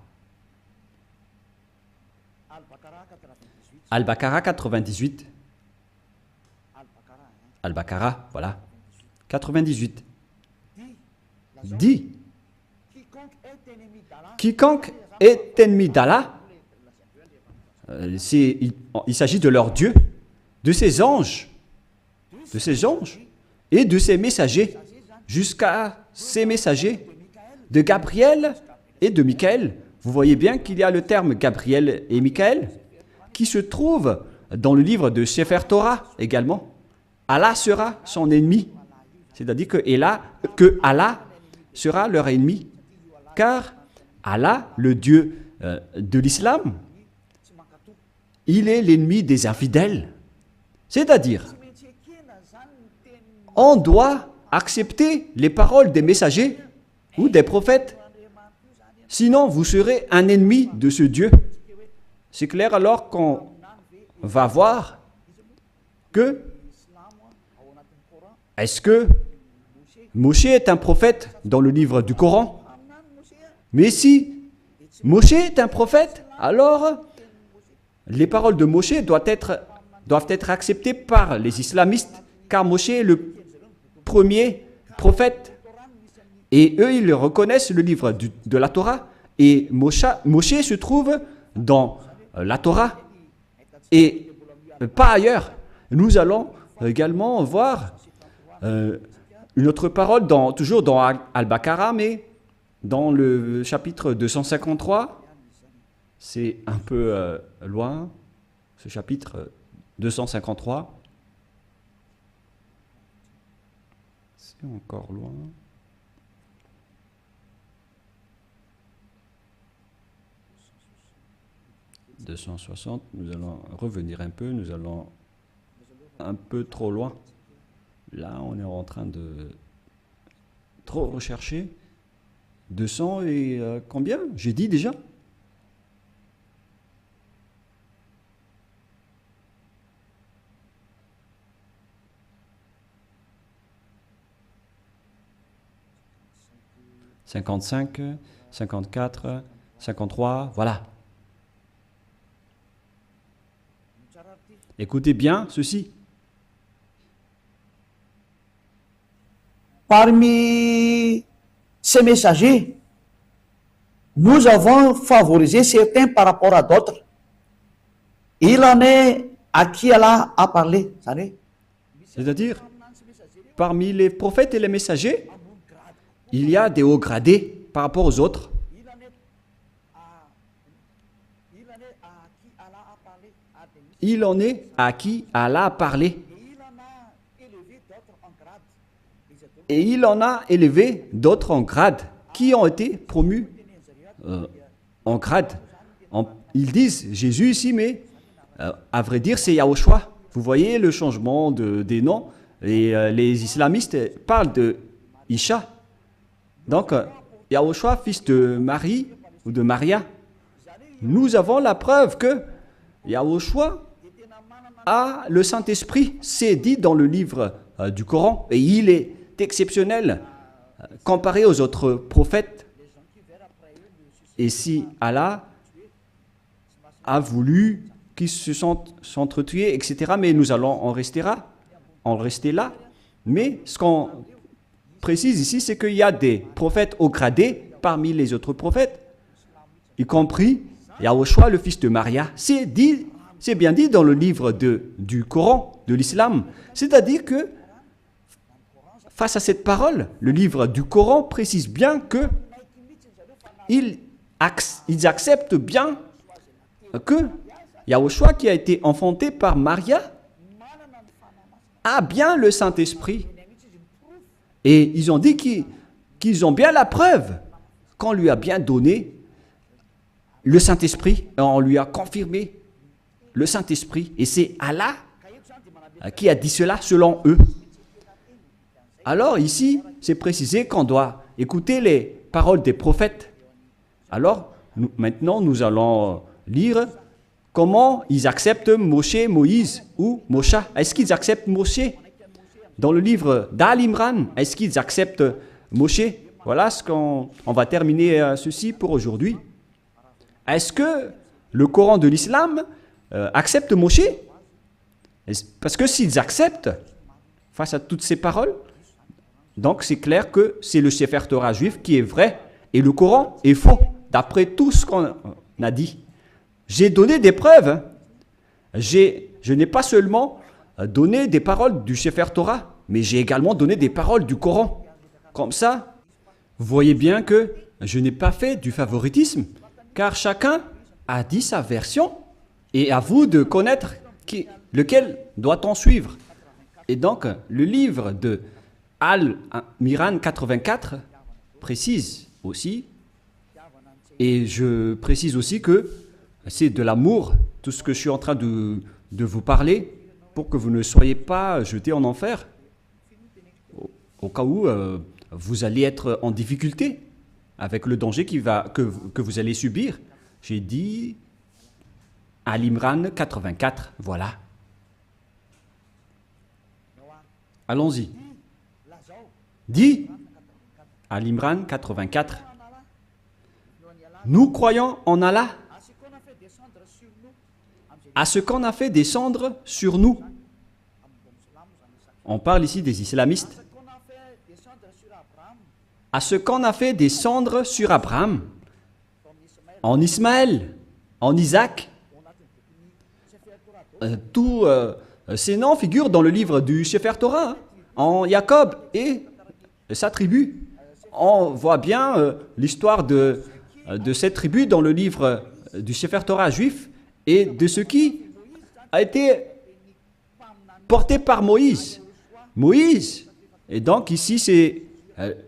Al-Baqarah 98. Al-Baqarah, voilà. 98. Dit, quiconque est ennemi d'Allah, il s'agit de leur Dieu, de ses anges et de ses messagers, jusqu'à ses messagers, de Gabriel et de Michaël. Vous voyez bien qu'il y a le terme Gabriel et Michaël qui se trouve dans le livre de Sefer Torah également. Allah sera son ennemi, c'est-à-dire que Allah sera leur ennemi, car Allah, le Dieu de l'islam, il est l'ennemi des infidèles. C'est-à-dire, on doit accepter les paroles des messagers ou des prophètes, sinon vous serez un ennemi de ce Dieu. C'est clair alors qu'on va voir que est-ce que Moshe est un prophète dans le livre du Coran? Mais si Moshe est un prophète, alors les paroles de Moshe doivent être acceptées par les islamistes, car Moshe est le premier prophète. Et eux, ils reconnaissent le livre de la Torah. Et Moshe se trouve dans la Torah et pas ailleurs. Nous allons également voir une autre parole, toujours dans Al-Baqarah, mais dans le chapitre 253. C'est un peu loin, ce chapitre 253. C'est encore loin. « 260, nous allons revenir un peu, nous allons un peu trop loin. Là, on est en train de trop rechercher. 200 et combien? J'ai dit déjà? « 55, 54, 53, voilà. Écoutez bien ceci. Parmi ces messagers, nous avons favorisé certains par rapport à d'autres. Il en est à qui Allah a parlé, vous savez. C'est-à-dire, parmi les prophètes et les messagers, il y a des hauts gradés par rapport aux autres. Il en est à qui Allah a parlé. Et il en a élevé d'autres en grade, qui ont été promus en grade. Ils disent Jésus ici, mais à vrai dire, c'est Yahushua. Vous voyez le changement des noms. Et les islamistes parlent de Isha. Donc, Yahushua, fils de Marie ou de Maria. Nous avons la preuve que Yahushua a le Saint-Esprit. C'est dit dans le livre du Coran. Et il est exceptionnel comparé aux autres prophètes. Et si Allah a voulu qui se sont s'entretués, etc. Mais nous allons en rester là. Mais ce qu'on précise ici, c'est qu'il y a des prophètes haut gradés parmi les autres prophètes, y compris Yahushua, le fils de Maria. C'est bien dit dans le livre du Coran, de l'islam. C'est-à-dire que, face à cette parole, le livre du Coran précise bien que ils acceptent bien que Yahushua, qui a été enfanté par Maria, a bien le Saint-Esprit. Et ils ont dit qu'ils ont bien la preuve qu'on lui a bien donné le Saint-Esprit. On lui a confirmé le Saint-Esprit. Et c'est Allah qui a dit cela selon eux. Alors ici, c'est précisé qu'on doit écouter les paroles des prophètes. Alors, maintenant, nous allons lire comment ils acceptent Moshe, Moïse ou Mosha. Est-ce qu'ils acceptent Moshe? Dans le livre d'Al-Imran, est-ce qu'ils acceptent Moshe? Voilà ce qu'on va terminer ceci pour aujourd'hui. Est-ce que le Coran de l'islam accepte Moshe? Parce que s'ils acceptent, face à toutes ces paroles, donc c'est clair que c'est le Sefer Torah juif qui est vrai et le Coran est faux, d'après tout ce qu'on a dit. J'ai donné des preuves. Je n'ai pas seulement donné des paroles du Sefer Torah, mais j'ai également donné des paroles du Coran. Comme ça, vous voyez bien que je n'ai pas fait du favoritisme, car chacun a dit sa version, et à vous de connaître lequel doit-on suivre. Et donc, le livre de Al-Miran 84 précise aussi, et je précise aussi que c'est de l'amour, tout ce que je suis en train de vous parler, pour que vous ne soyez pas jetés en enfer, au cas où vous allez être en difficulté avec le danger que vous allez subir. J'ai dit Al-Imran 84, voilà. Allons-y. Dit Al-Imran 84. Nous croyons en Allah, à ce qu'on a fait descendre sur nous. On parle ici des islamistes. À ce qu'on a fait descendre sur Abraham, en Ismaël, en Isaac. Tous ces noms figurent dans le livre du Sefer Torah, hein, en Jacob et sa tribu. On voit bien l'histoire de cette tribu dans le livre du Sefer Torah juif et de ce qui a été porté par Moïse. Moïse, et donc ici c'est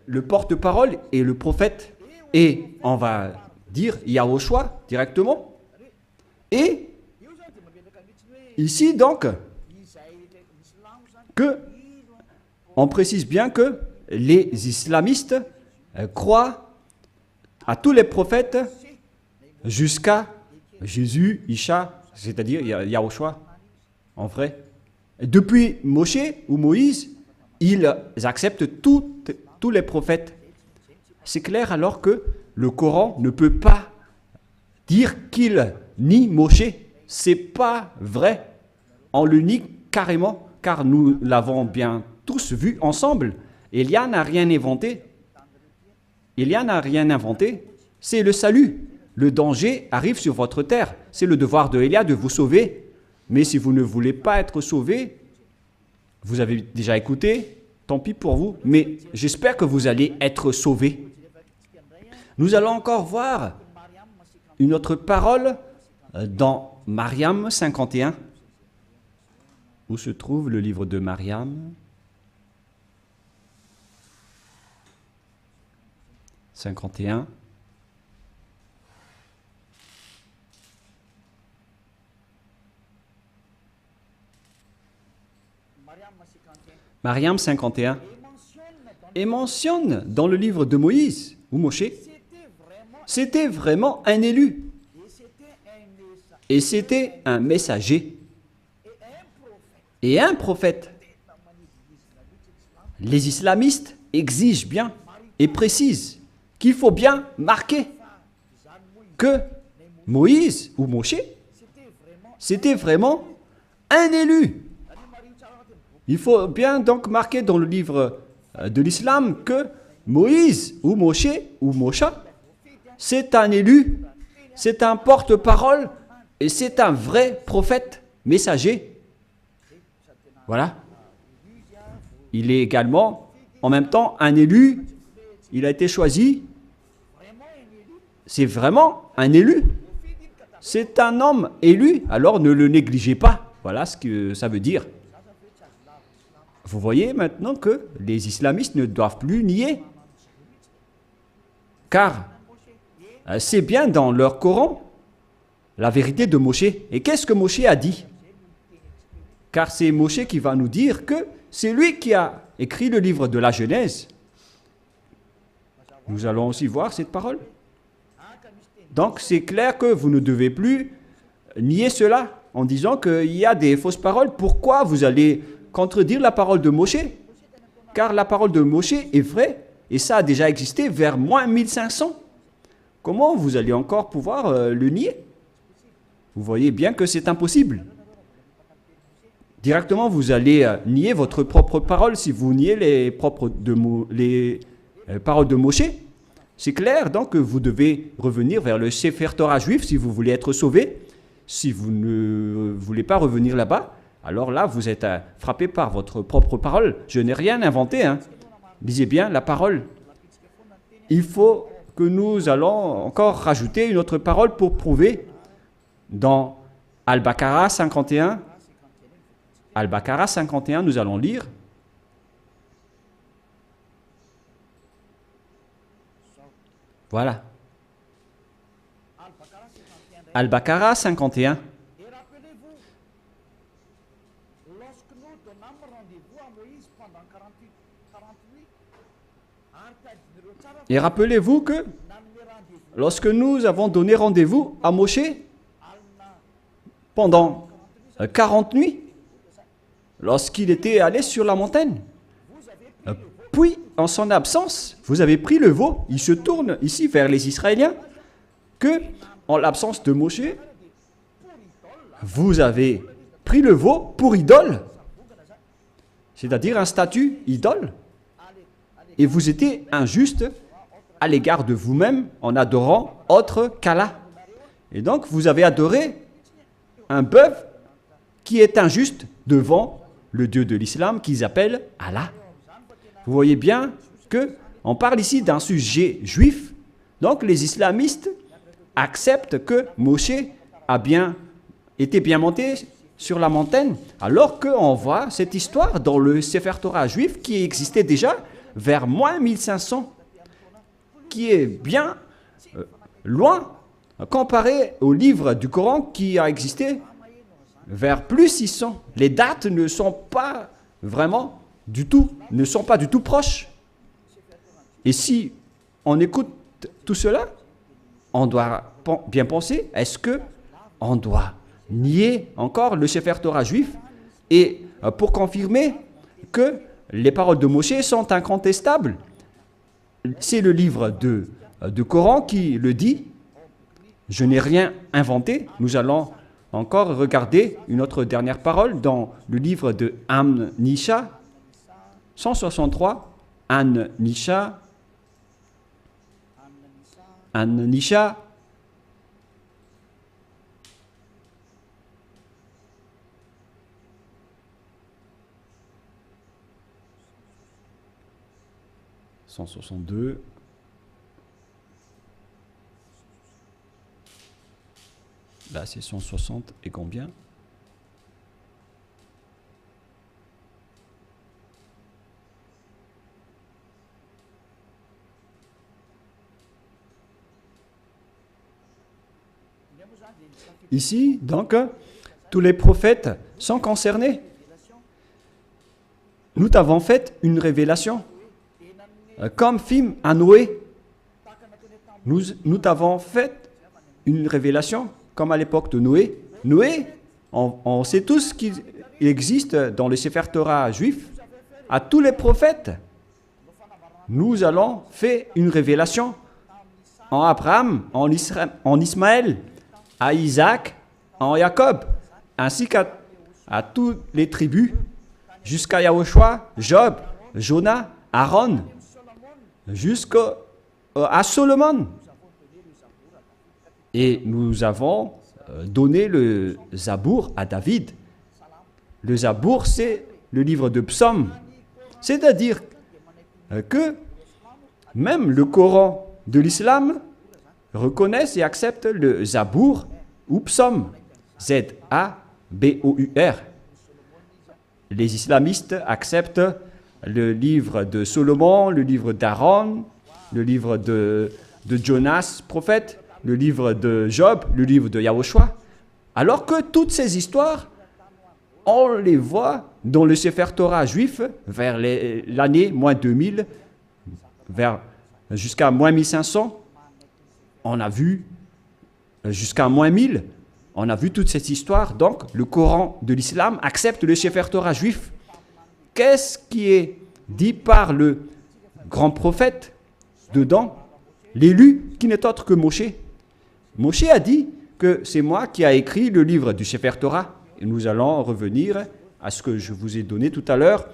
le porte-parole et le prophète, et on va dire Yahushua directement. Et ici donc, on précise bien que les islamistes croient à tous les prophètes jusqu'à Jésus, Isha, c'est-à-dire Yahushua, en vrai. Depuis Moshe ou Moïse, ils acceptent tous les prophètes. C'est clair alors que le Coran ne peut pas dire qu'il nie Moshe. C'est pas vrai. On le nie carrément, car nous l'avons bien tous vu ensemble. Élia n'a rien inventé. Élia n'a rien inventé. C'est le salut. Le danger arrive sur votre terre. C'est le devoir de Élia de vous sauver. Mais si vous ne voulez pas être sauvé, vous avez déjà écouté, tant pis pour vous, mais j'espère que vous allez être sauvés. Nous allons encore voir une autre parole dans Mariam 51. Où se trouve le livre de Mariam 51. Mariam 51. Et mentionne dans le livre de Moïse ou Moshe, c'était vraiment un élu. Et c'était un messager. Et un prophète. Les islamistes exigent bien et précisent qu'il faut bien marquer que Moïse ou Moshe c'était vraiment un élu. Il faut bien donc marquer dans le livre de l'islam que Moïse ou Moshe ou Mosha, c'est un élu, c'est un porte-parole et c'est un vrai prophète, messager. Voilà. Il est également en même temps un élu, il a été choisi. C'est vraiment un élu. C'est un homme élu, alors ne le négligez pas. Voilà ce que ça veut dire. Vous voyez maintenant que les islamistes ne doivent plus nier. Car c'est bien dans leur Coran la vérité de Moshe. Et qu'est-ce que Moshe a dit? Car c'est Moshe qui va nous dire que c'est lui qui a écrit le livre de la Genèse. Nous allons aussi voir cette parole. Donc c'est clair que vous ne devez plus nier cela en disant qu'il y a des fausses paroles. Pourquoi vous allez contredire la parole de Moshe? Car la parole de Moshe est vraie et ça a déjà existé vers moins 1500. Comment vous allez encore pouvoir le nier? Vous voyez bien que c'est impossible. Directement, vous allez nier votre propre parole si vous niez les paroles de Moshe. C'est clair, donc vous devez revenir vers le Sefer Torah juif si vous voulez être sauvé. Si vous ne voulez pas revenir là-bas, alors là, vous êtes frappé par votre propre parole. Je n'ai rien inventé. Lisez bien la parole. Il faut que nous allons encore rajouter une autre parole pour prouver dans Al-Baqarah 51. Al-Baqarah 51, nous allons lire. Voilà. Al-Baqarah 51. Et rappelez-vous, lorsque nous donnâmes rendez-vous à Moïse pendant 48 Et rappelez-vous que lorsque nous avons donné rendez-vous à Moshe pendant 40 nuits, lorsqu'il était allé sur la montagne, puis en son absence, vous avez pris le veau. Il se tourne ici vers les Israéliens que, en l'absence de Moshe, vous avez pris le veau pour idole, c'est-à-dire un statut idole, et vous étiez injuste à l'égard de vous-même en adorant autre qu'Allah. Et donc, vous avez adoré un bœuf qui est injuste devant le Dieu de l'islam qu'ils appellent Allah. Vous voyez bien qu'on parle ici d'un sujet juif. Donc, les islamistes acceptent que Moshe était bien monté sur la montagne, alors qu'on voit cette histoire dans le Sefer Torah juif qui existait déjà vers moins 1500, qui est bien loin comparé au livre du Coran qui a existé vers plus 600. Les dates ne sont pas vraiment du tout proches. Et si on écoute tout cela, on doit bien penser, est-ce que on doit nier encore le Sefer Torah juif et pour confirmer que les paroles de Moshe sont incontestables? C'est le livre de Coran qui le dit. Je n'ai rien inventé. Nous allons encore regarder une autre dernière parole dans le livre de An-Nisha 163. An-Nisha 162. Là, c'est 160 et combien? Ici, donc, tous les prophètes sont concernés. Nous t'avons fait une révélation. Comme film à Noé, nous t'avons fait une révélation, comme à l'époque de Noé. Noé, on sait tous qu'il existe dans le Sefer Torah juif, à tous les prophètes. Nous allons faire une révélation en Abraham, en Ismaël, à Isaac, en Jacob, ainsi qu'à toutes les tribus, jusqu'à Yahushua, Job, Jonah, Aaron, jusqu'à Solomon. Et nous avons donné le Zabour à David. Le Zabour, c'est le livre de psaumes. C'est-à-dire que même le Coran de l'islam reconnaissent et acceptent le Zabour ou psaume, Z-A-B-O-U-R. Les islamistes acceptent le livre de Solomon, le livre d'Aaron, le livre de Jonas, prophète, le livre de Job, le livre de Yahushua. Alors que toutes ces histoires, on les voit dans le Sefer Torah juif vers l'année moins 2000, jusqu'à moins 1500. On a vu jusqu'à moins 1000. On a vu toute cette histoire. Donc, le Coran de l'islam accepte le Sefer Torah juif. Qu'est-ce qui est dit par le grand prophète dedans? L'élu qui n'est autre que Moshe. Moshe a dit que c'est moi qui a écrit le livre du Sefer Torah. Et nous allons revenir à ce que je vous ai donné tout à l'heure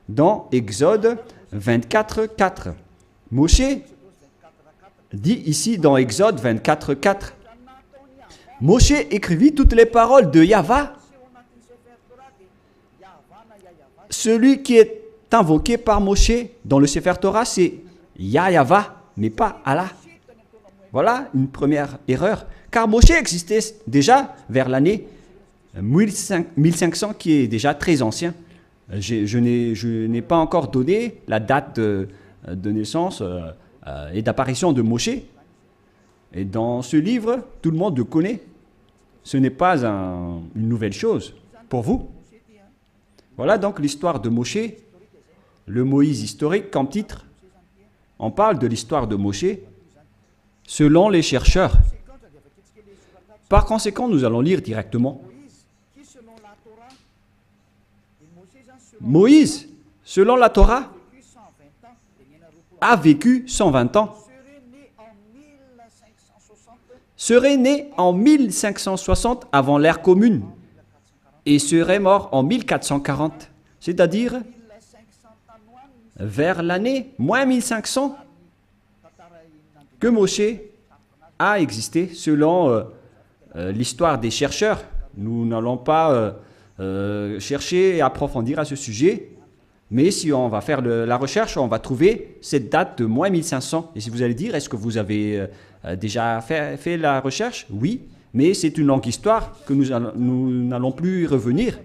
dans Exode 24, 4. Moshe dit ici dans Exode 24, 4. Moshe écrivit toutes les paroles de Yahva. Celui qui est invoqué par Moshe dans le Sefer Torah, c'est Yahva, mais pas Allah. Voilà une première erreur. Car Moshe existait déjà vers l'année 1500, qui est déjà très ancien. Je n'ai pas encore donné la date de naissance et d'apparition de Moshe. Et dans ce livre, tout le monde le connaît. Ce n'est pas une nouvelle chose pour vous. Voilà donc l'histoire de Moshe, le Moïse historique comme titre. On parle de l'histoire de Moshe selon les chercheurs. Par conséquent, nous allons lire directement. Moïse, selon la Torah, a vécu 120 ans. Serait né en 1560 avant l'ère commune et serait mort en 1440, c'est-à-dire vers l'année moins 1500 que Moshe a existé selon l'histoire des chercheurs. Nous n'allons pas chercher et approfondir à ce sujet, mais si on va faire la recherche, on va trouver cette date de moins 1500. Et si vous allez dire, est-ce que vous avez déjà fait la recherche? Oui, mais c'est une longue histoire que nous n'allons plus y revenir.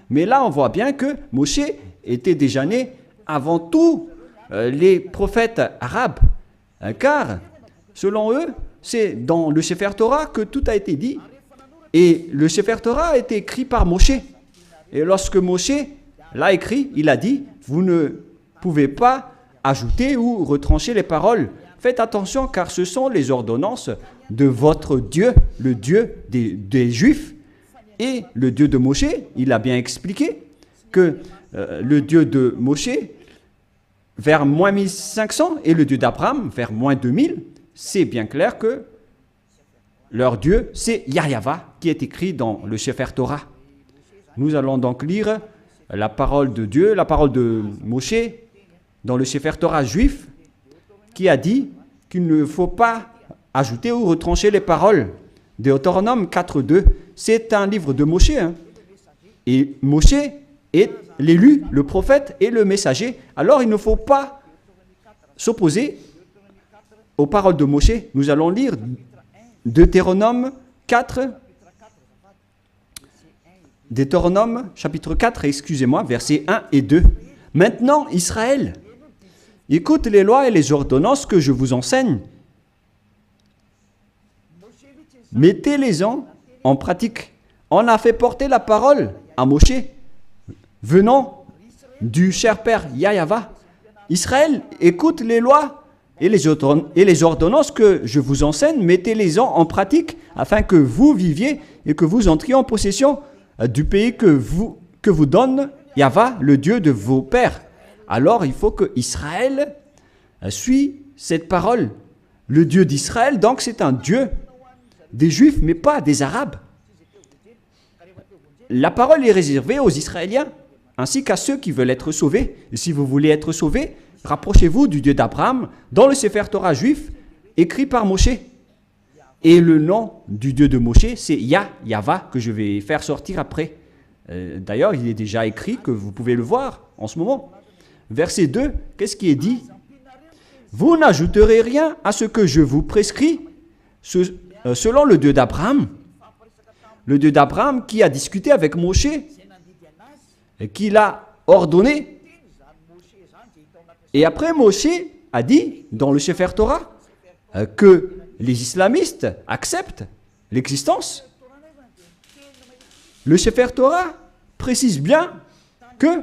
Mais là, on voit bien que Moshe était déjà né avant tous les prophètes arabes, car selon eux, c'est dans le Sefer Torah que tout a été dit. Et le Sefer Torah a été écrit par Moshe. Et lorsque Moshe l'a écrit, il a dit, vous ne pouvez pas ajouter ou retrancher les paroles. Faites attention car ce sont les ordonnances de votre Dieu, le Dieu des Juifs. Et le Dieu de Moshe, il a bien expliqué que le Dieu de Moshe, vers moins 1500, et le Dieu d'Abraham, vers moins 2000, c'est bien clair que leur Dieu, c'est Yahva, qui est écrit dans le Sefer Torah. Nous allons donc lire la parole de Dieu, la parole de Moshe, dans le Sefer Torah juif, qui a dit qu'il ne faut pas ajouter ou retrancher les paroles. Deutéronome 4.2, c'est un livre de Moshe. Et Moshe est l'élu, le prophète et le messager. Alors il ne faut pas s'opposer aux paroles de Moshe. Nous allons lire Deutéronome 4, Deutéronome chapitre 4, excusez-moi, versets 1 et 2. Maintenant, Israël, écoute les lois et les ordonnances que je vous enseigne. Mettez-les-en en pratique. On a fait porter la parole à Moshe, venant du cher père Yahva. Israël, écoute les lois et les ordonnances que je vous enseigne. Mettez-les-en en pratique afin que vous viviez et que vous entriez en possession du pays que vous donne Yahva, le Dieu de vos pères. Alors il faut que Israël suit cette parole. Le Dieu d'Israël, donc c'est un Dieu des Juifs, mais pas des Arabes. la parole est réservée aux Israéliens, ainsi qu'à ceux qui veulent être sauvés. Et si vous voulez être sauvés, rapprochez-vous du Dieu d'Abraham dans le Sefer Torah juif, écrit par Moshe. Et le nom du Dieu de Moshe, c'est Yahva, que je vais faire sortir après. D'ailleurs, il est déjà écrit, que vous pouvez le voir en ce moment. Verset 2, qu'est-ce qui est dit? Vous n'ajouterez rien à ce que je vous prescris, selon le Dieu d'Abraham. Le Dieu d'Abraham qui a discuté avec Moshe, et qui l'a ordonné. Et après, Moshe a dit, dans le Sefer Torah, que les islamistes acceptent l'existence. Le Sefer Torah précise bien que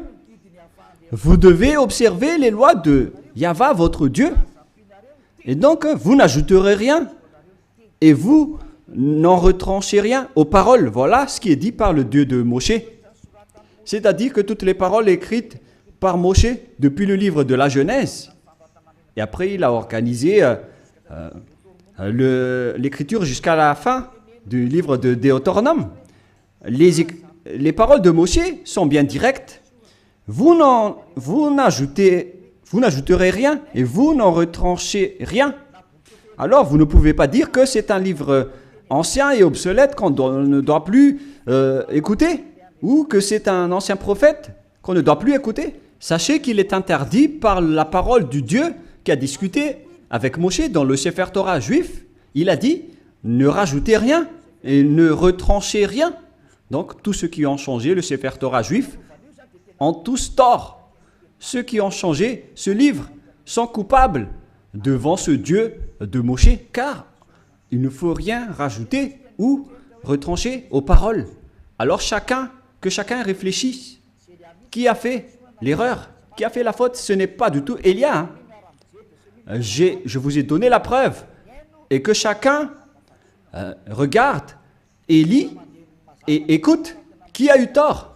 vous devez observer les lois de Yahva, votre Dieu. Et donc, vous n'ajouterez rien. Et vous n'en retranchez rien aux paroles. Voilà ce qui est dit par le Dieu de Moshe. C'est-à-dire que toutes les paroles écrites par Moshe depuis le livre de la Genèse. Et après, il a organisé l'écriture jusqu'à la fin du livre de Deutéronome. Les paroles de Moshe sont bien directes. Vous n'ajouterez rien et vous n'en retranchez rien. Alors, vous ne pouvez pas dire que c'est un livre ancien et obsolète qu'on ne doit plus écouter, ou que c'est un ancien prophète qu'on ne doit plus écouter. Sachez qu'il est interdit par la parole du Dieu qui a discuté avec Moshe dans le Sefer Torah juif. Il a dit, ne rajoutez rien et ne retranchez rien. Donc, tous ceux qui ont changé le Sefer Torah juif ont tous tort. Ceux qui ont changé ce livre sont coupables devant ce Dieu de Moshe, car il ne faut rien rajouter ou retrancher aux paroles. Alors que chacun réfléchisse. Qui a fait l'erreur? Qui a fait la faute? Ce n'est pas du tout Élia. Je vous ai donné la preuve. Et que chacun regarde et lit et écoute qui a eu tort.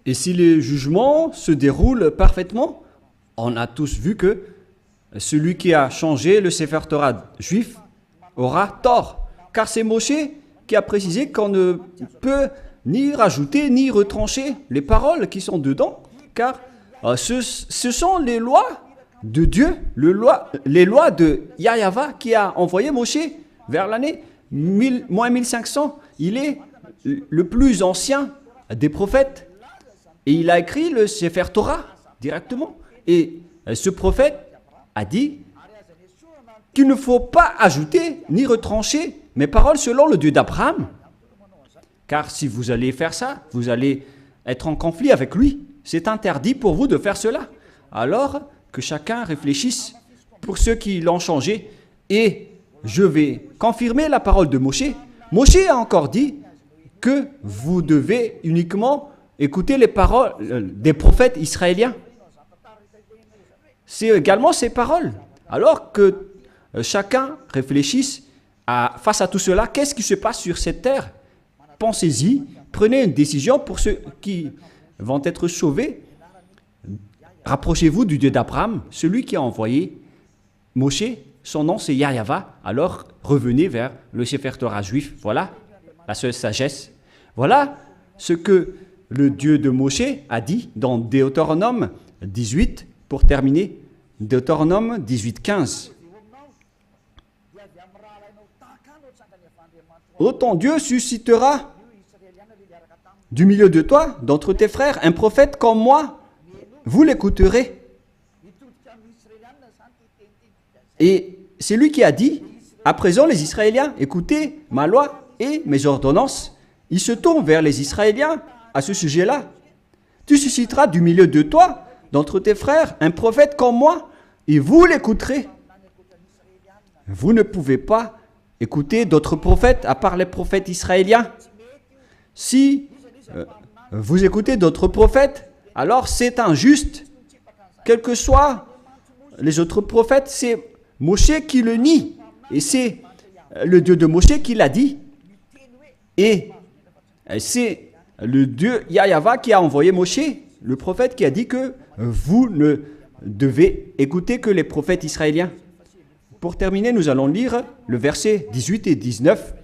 Et si les jugements se déroulent parfaitement, on a tous vu que celui qui a changé le Sefer Torah juif aura tort. Car c'est Moshe qui a précisé qu'on ne peut ni rajouter ni retrancher les paroles qui sont dedans. Car ce sont les lois de Dieu, les lois de Yahva qui a envoyé Moshe vers l'année 1500. Il est le plus ancien des prophètes. Et il a écrit le Sefer Torah directement. Et ce prophète a dit qu'il ne faut pas ajouter ni retrancher mes paroles selon le Dieu d'Abraham. Car si vous allez faire ça, vous allez être en conflit avec lui. C'est interdit pour vous de faire cela. Alors que chacun réfléchisse pour ceux qui l'ont changé. Et je vais confirmer la parole de Moshe. Moshe a encore dit que vous devez uniquement écouter les paroles des prophètes israéliens. C'est également ces paroles. Alors que chacun réfléchisse face à tout cela, qu'est-ce qui se passe sur cette terre? Pensez-y, prenez une décision pour ceux qui vont être sauvés. Rapprochez-vous du Dieu d'Abraham, celui qui a envoyé Moshe. Son nom c'est Yahva. Alors revenez vers le Sefer Torah juif. Voilà la seule sagesse. Voilà ce que le Dieu de Moshe a dit dans Deutéronome 18, pour terminer. Deutéronome 18, 15. Oh, ton Dieu suscitera du milieu de toi, d'entre tes frères, un prophète comme moi. Vous l'écouterez. Et c'est lui qui a dit, à présent les Israéliens, écoutez ma loi et mes ordonnances. Il se tourne vers les Israéliens à ce sujet-là. Tu susciteras du milieu de toi, d'entre tes frères, un prophète comme moi, et vous l'écouterez. Vous ne pouvez pas écouter d'autres prophètes à part les prophètes israéliens. Si vous écoutez d'autres prophètes, alors c'est injuste. Quels que soient les autres prophètes, c'est Moshe qui le nie. Et c'est le Dieu de Moshe qui l'a dit. Et c'est le Dieu Yahva qui a envoyé Moshe, le prophète, qui a dit que vous ne devez écouter que les prophètes israéliens. Pour terminer, nous allons lire le verset 18 et 19.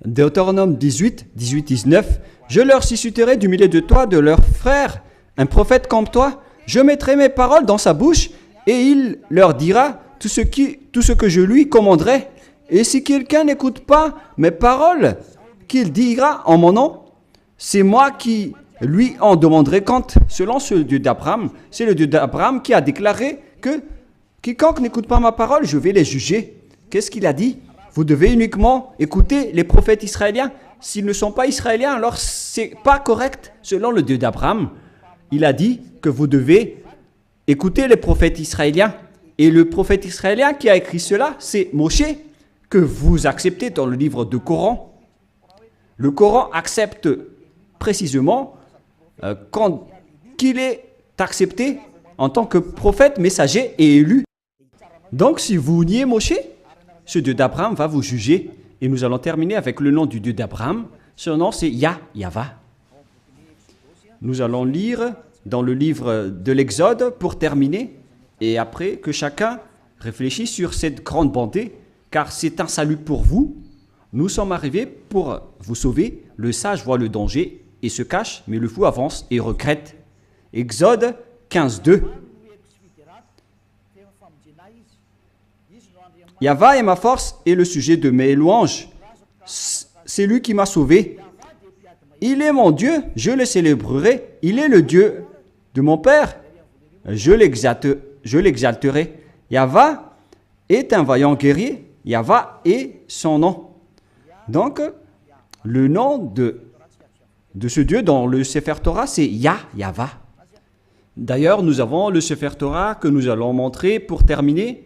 Deutéronome 18, 19. Je leur susciterai du milieu de toi, de leurs frères, un prophète comme toi. Je mettrai mes paroles dans sa bouche et il leur dira tout ce que je lui commanderai. Et si quelqu'un n'écoute pas mes paroles qu'il dira en mon nom, c'est moi qui lui en demanderai compte. Selon ce Dieu d'Abraham, c'est le Dieu d'Abraham qui a déclaré que quiconque n'écoute pas ma parole, je vais les juger. Qu'est-ce qu'il a dit? Vous devez uniquement écouter les prophètes israéliens. S'ils ne sont pas israéliens, alors c'est pas correct. Selon le Dieu d'Abraham, il a dit que vous devez écouter les prophètes israéliens. Et le prophète israélien qui a écrit cela, c'est Moshe, que vous acceptez dans le livre du Coran. Le Coran accepte précisément qu'il est accepté en tant que prophète, messager et élu. Donc si vous niez Moshe, ce Dieu d'Abraham va vous juger. Et nous allons terminer avec le nom du Dieu d'Abraham. Son nom c'est Yahva. Nous allons lire dans le livre de l'Exode pour terminer. Et après que chacun réfléchisse sur cette grande bonté, car c'est un salut pour vous. Nous sommes arrivés pour vous sauver. Le sage voit le danger et se cache, mais le fou avance et regrette. Exode 15, 2. Yahva est ma force et le sujet de mes louanges. C'est lui qui m'a sauvé. Il est mon Dieu, je le célébrerai. Il est le Dieu de mon Père. Je l'exalterai. Yahva est un vaillant guerrier. Yahva est son nom. Donc, le nom de ce Dieu dans le Sefer Torah, c'est Yahva. D'ailleurs, nous avons le Sefer Torah que nous allons montrer pour terminer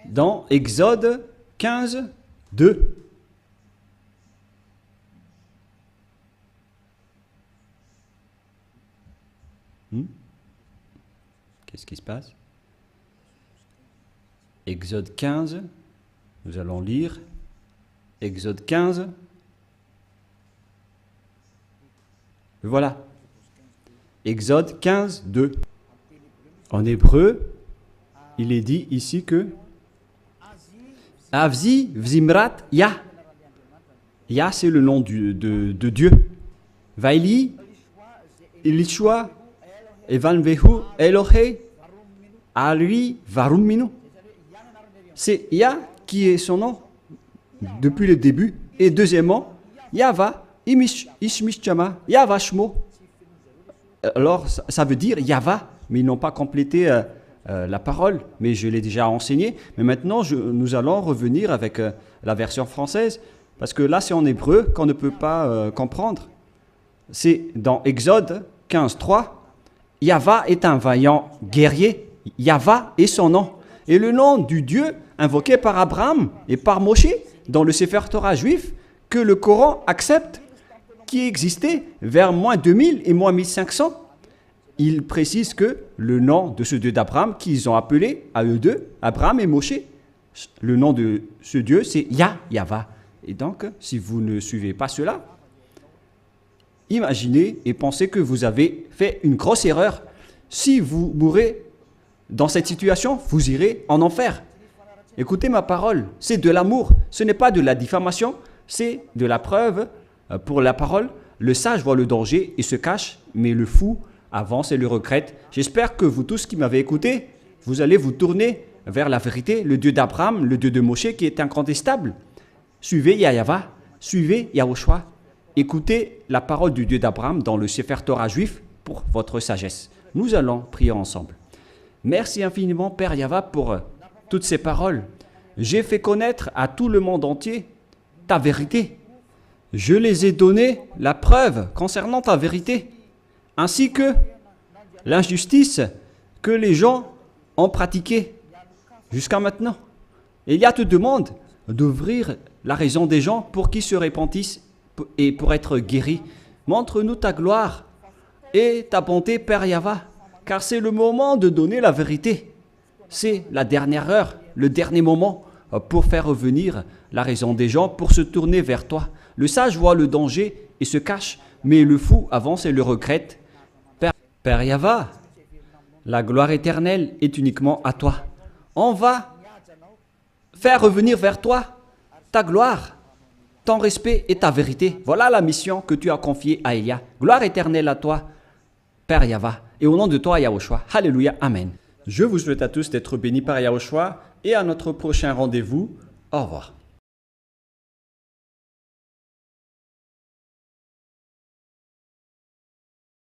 dans Exode 15, 2. Qu'est-ce qui se passe? Exode 15, nous allons lire Exode 15. Voilà. Exode 15, 2. En hébreu, il est dit ici que Avzi Vzimrat Yah. Yah, c'est le nom de Dieu. Vaili, Ilishua, Evanvehu, Elohe, Alui, Varum Minu. C'est Yah qui est son nom depuis le début. Et deuxièmement, Yahva, Ishmishchama, Yahva Shmo. Alors, ça veut dire Yahva, mais ils n'ont pas complété la parole, mais je l'ai déjà enseigné. Mais maintenant, nous allons revenir avec la version française, parce que là, c'est en hébreu qu'on ne peut pas comprendre. C'est dans Exode 15, 3. Yahva est un vaillant guerrier. Yahva est son nom. Et le nom du Dieu invoqué par Abraham et par Moshe dans le Sefer Torah juif que le Coran accepte, qui existait vers moins 2000 et moins 1500. Il précise que le nom de ce Dieu d'Abraham qu'ils ont appelé à eux deux, Abraham et Moshe, le nom de ce Dieu c'est Yahva. Et donc, si vous ne suivez pas cela, imaginez et pensez que vous avez fait une grosse erreur. Si vous mourrez dans cette situation, vous irez en enfer. Écoutez ma parole, c'est de l'amour, ce n'est pas de la diffamation, c'est de la preuve pour la parole. Le sage voit le danger et se cache, mais le fou avance et le regrette. J'espère que vous tous qui m'avez écouté, vous allez vous tourner vers la vérité, le Dieu d'Abraham, le Dieu de Moshe qui est incontestable. Suivez Yahva, suivez Yahushua. Écoutez la parole du Dieu d'Abraham dans le Sefer Torah juif pour votre sagesse. Nous allons prier ensemble. Merci infiniment Père Yahva pour toutes ces paroles. J'ai fait connaître à tout le monde entier ta vérité. Je les ai donné la preuve concernant ta vérité, ainsi que l'injustice que les gens ont pratiquée jusqu'à maintenant. Elias te demande d'ouvrir la raison des gens pour qu'ils se repentissent et pour être guéris. Montre-nous ta gloire et ta bonté, Père Yahva, car c'est le moment de donner la vérité. C'est la dernière heure, le dernier moment pour faire revenir la raison des gens, pour se tourner vers toi. Le sage voit le danger et se cache, mais le fou avance et le regrette. Père Yahva, la gloire éternelle est uniquement à toi. On va faire revenir vers toi ta gloire ton respect et ta vérité. Voilà la mission que tu as confiée à Elia. Gloire éternelle à toi, Père Yahva. Et au nom de toi, Yahushua. Alléluia. Amen. Je vous souhaite à tous d'être bénis par Yahushua et à notre prochain rendez-vous. Au revoir.